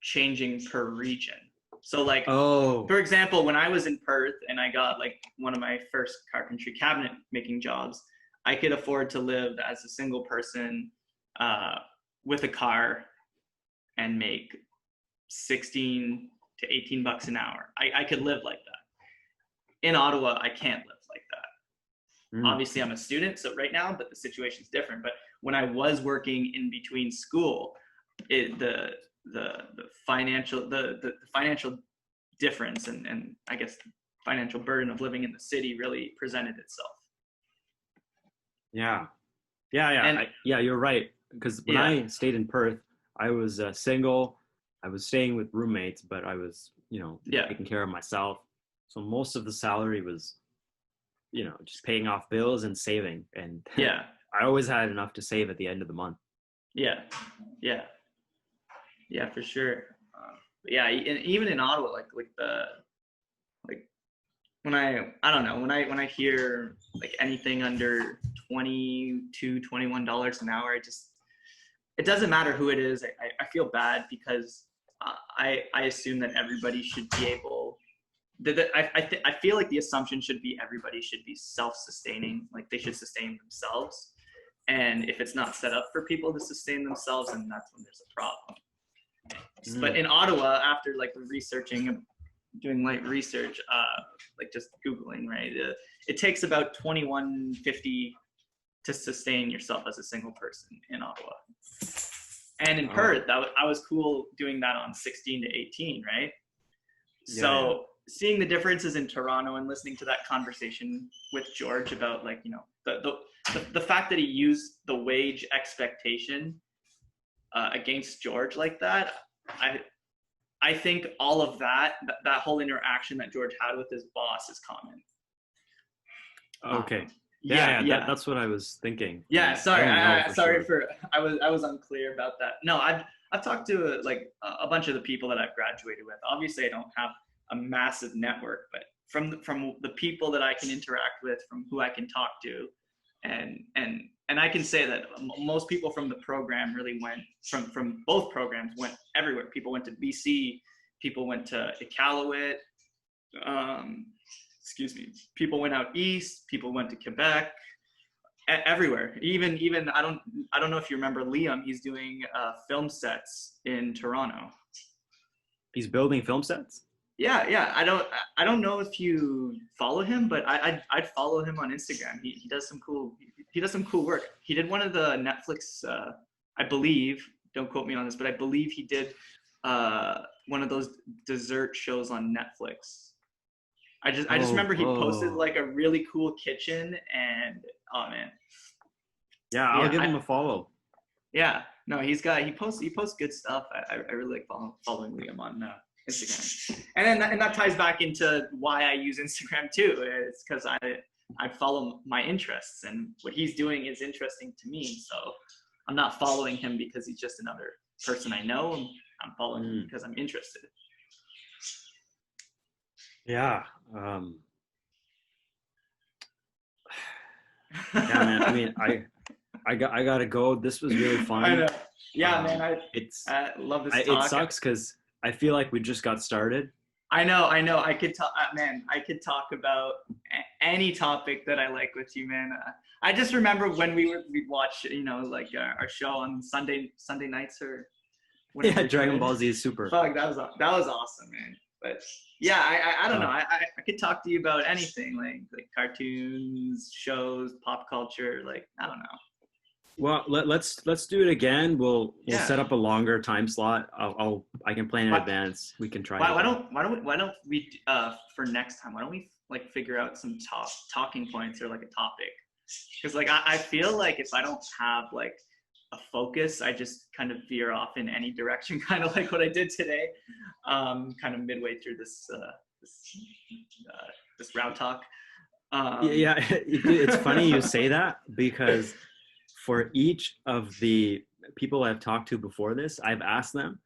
[SPEAKER 2] changing per region. So like,
[SPEAKER 1] Oh,
[SPEAKER 2] for example, when I was in Perth and I got like one of my first carpentry cabinet making jobs, I could afford to live as a single person with a car and make 16 to 18 bucks an hour. I could live like that. In Ottawa, I can't live like that.
[SPEAKER 1] mm.
[SPEAKER 2] Obviously, I'm a student, so right now, but the situation's different. But when I was working in between school, the financial difference and I guess financial burden of living in the city really presented itself.
[SPEAKER 1] Yeah.
[SPEAKER 2] And
[SPEAKER 1] Yeah, you're right. Because when
[SPEAKER 2] yeah,
[SPEAKER 1] I stayed in Perth, I was single. I was staying with roommates, but I was,
[SPEAKER 2] yeah,
[SPEAKER 1] taking care of myself. So most of the salary was, just paying off bills and saving. And
[SPEAKER 2] yeah,
[SPEAKER 1] I always had enough to save at the end of the month.
[SPEAKER 2] yeah, yeah, yeah, for sure. Yeah, and even in Ottawa, like I don't know, when I hear like anything under $21 an hour, it doesn't matter who it is. I feel bad because I assume that everybody should be able. I feel like the assumption should be everybody should be self-sustaining, like they should sustain themselves. And if it's not set up for people to sustain themselves, then that's when there's a problem. But in Ottawa, after like doing light research, like just Googling, right? It takes about $21.50 to sustain yourself as a single person in Ottawa. And in Perth, I was cool doing that on 16 to 18, right? So seeing the differences in Toronto and listening to that conversation with George about like, the fact that he used the wage expectation against George like that, I think all of that whole interaction that George had with his boss is common.
[SPEAKER 1] Okay.
[SPEAKER 2] Yeah.
[SPEAKER 1] That's what I was thinking.
[SPEAKER 2] Yeah, sorry.
[SPEAKER 1] Sure.
[SPEAKER 2] I was unclear about that. No, I've talked to like a bunch of the people that I've graduated with. Obviously, I don't have a massive network, but from the people that I can interact with, from who I can talk to, and I can say that most people from the program really went from both programs went everywhere. People went to BC, people went to Iqaluit. Excuse me. People went out east. People went to Quebec. Everywhere. Even I don't know if you remember Liam. He's doing film sets in Toronto.
[SPEAKER 1] He's building film sets?
[SPEAKER 2] Yeah. I don't know if you follow him, but I'd follow him on Instagram. He does some cool work. He did one of the Netflix. I believe. Don't quote me on this, but I believe he did one of those dessert shows on Netflix. I just
[SPEAKER 1] Oh,
[SPEAKER 2] remember he posted
[SPEAKER 1] oh.
[SPEAKER 2] like a really cool kitchen, and oh man,
[SPEAKER 1] Yeah, I'll
[SPEAKER 2] yeah,
[SPEAKER 1] give him a follow.
[SPEAKER 2] yeah, no, he posts good stuff. I really like following Liam on Instagram, and then and that ties back into why I use Instagram too. It's because I follow my interests, and what he's doing is interesting to me. So I'm not following him because he's just another person I know. I'm following him
[SPEAKER 1] Mm,
[SPEAKER 2] because I'm interested.
[SPEAKER 1] yeah. Yeah, man. I mean, I gotta go. This was really
[SPEAKER 2] I
[SPEAKER 1] fun.
[SPEAKER 2] know. Yeah, man.
[SPEAKER 1] It's
[SPEAKER 2] I love this
[SPEAKER 1] it
[SPEAKER 2] talk.
[SPEAKER 1] sucks because I feel like we just got started.
[SPEAKER 2] I know. I could talk, man. I could talk about any topic that I like with you, man. I just remember when we watch, like our show on Sunday nights or
[SPEAKER 1] Yeah,
[SPEAKER 2] whenever he
[SPEAKER 1] Dragon
[SPEAKER 2] would.
[SPEAKER 1] Ball Z is super.
[SPEAKER 2] Fuck, that was awesome, man. But yeah, I don't know.
[SPEAKER 1] Uh,
[SPEAKER 2] I could talk to you about anything, like cartoons, shows, pop culture. Like I don't know.
[SPEAKER 1] well, let's do it again. We'll
[SPEAKER 2] Yeah.
[SPEAKER 1] set up a longer time slot. I can plan in
[SPEAKER 2] Why,
[SPEAKER 1] advance. We can try it
[SPEAKER 2] why
[SPEAKER 1] again.
[SPEAKER 2] don't we for next time? Why don't we like figure out some talking points or like a topic? Because like I feel like if I don't have like a focus, I just kind of veer off in any direction, kind of like what I did today, kind of midway through this this route talk.
[SPEAKER 1] Yeah, it's funny you say that because for each of the people I've talked to before this, I've asked them,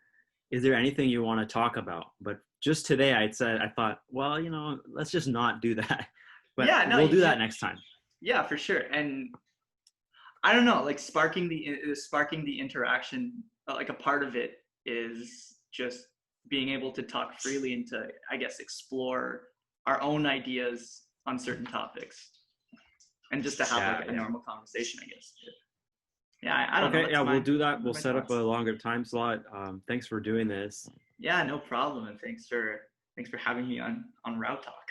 [SPEAKER 1] "Is there anything you want to talk about?" But just today, I thought, well, let's just not do that. But
[SPEAKER 2] Yeah, no,
[SPEAKER 1] we'll do that next time.
[SPEAKER 2] yeah, for sure. And I don't know, like sparking the interaction. Like a part of it is just being able to talk freely and to, I guess, explore our own ideas on certain topics, and just to have
[SPEAKER 1] Yeah,
[SPEAKER 2] like a
[SPEAKER 1] yeah.
[SPEAKER 2] normal conversation, I guess. Yeah, I don't know.
[SPEAKER 1] Okay,
[SPEAKER 2] That's
[SPEAKER 1] yeah, we'll do that.
[SPEAKER 2] those
[SPEAKER 1] We'll
[SPEAKER 2] are my
[SPEAKER 1] set up a
[SPEAKER 2] thoughts.
[SPEAKER 1] longer time slot. Thanks for doing this.
[SPEAKER 2] Yeah, no problem. And thanks for having me on Route Talk.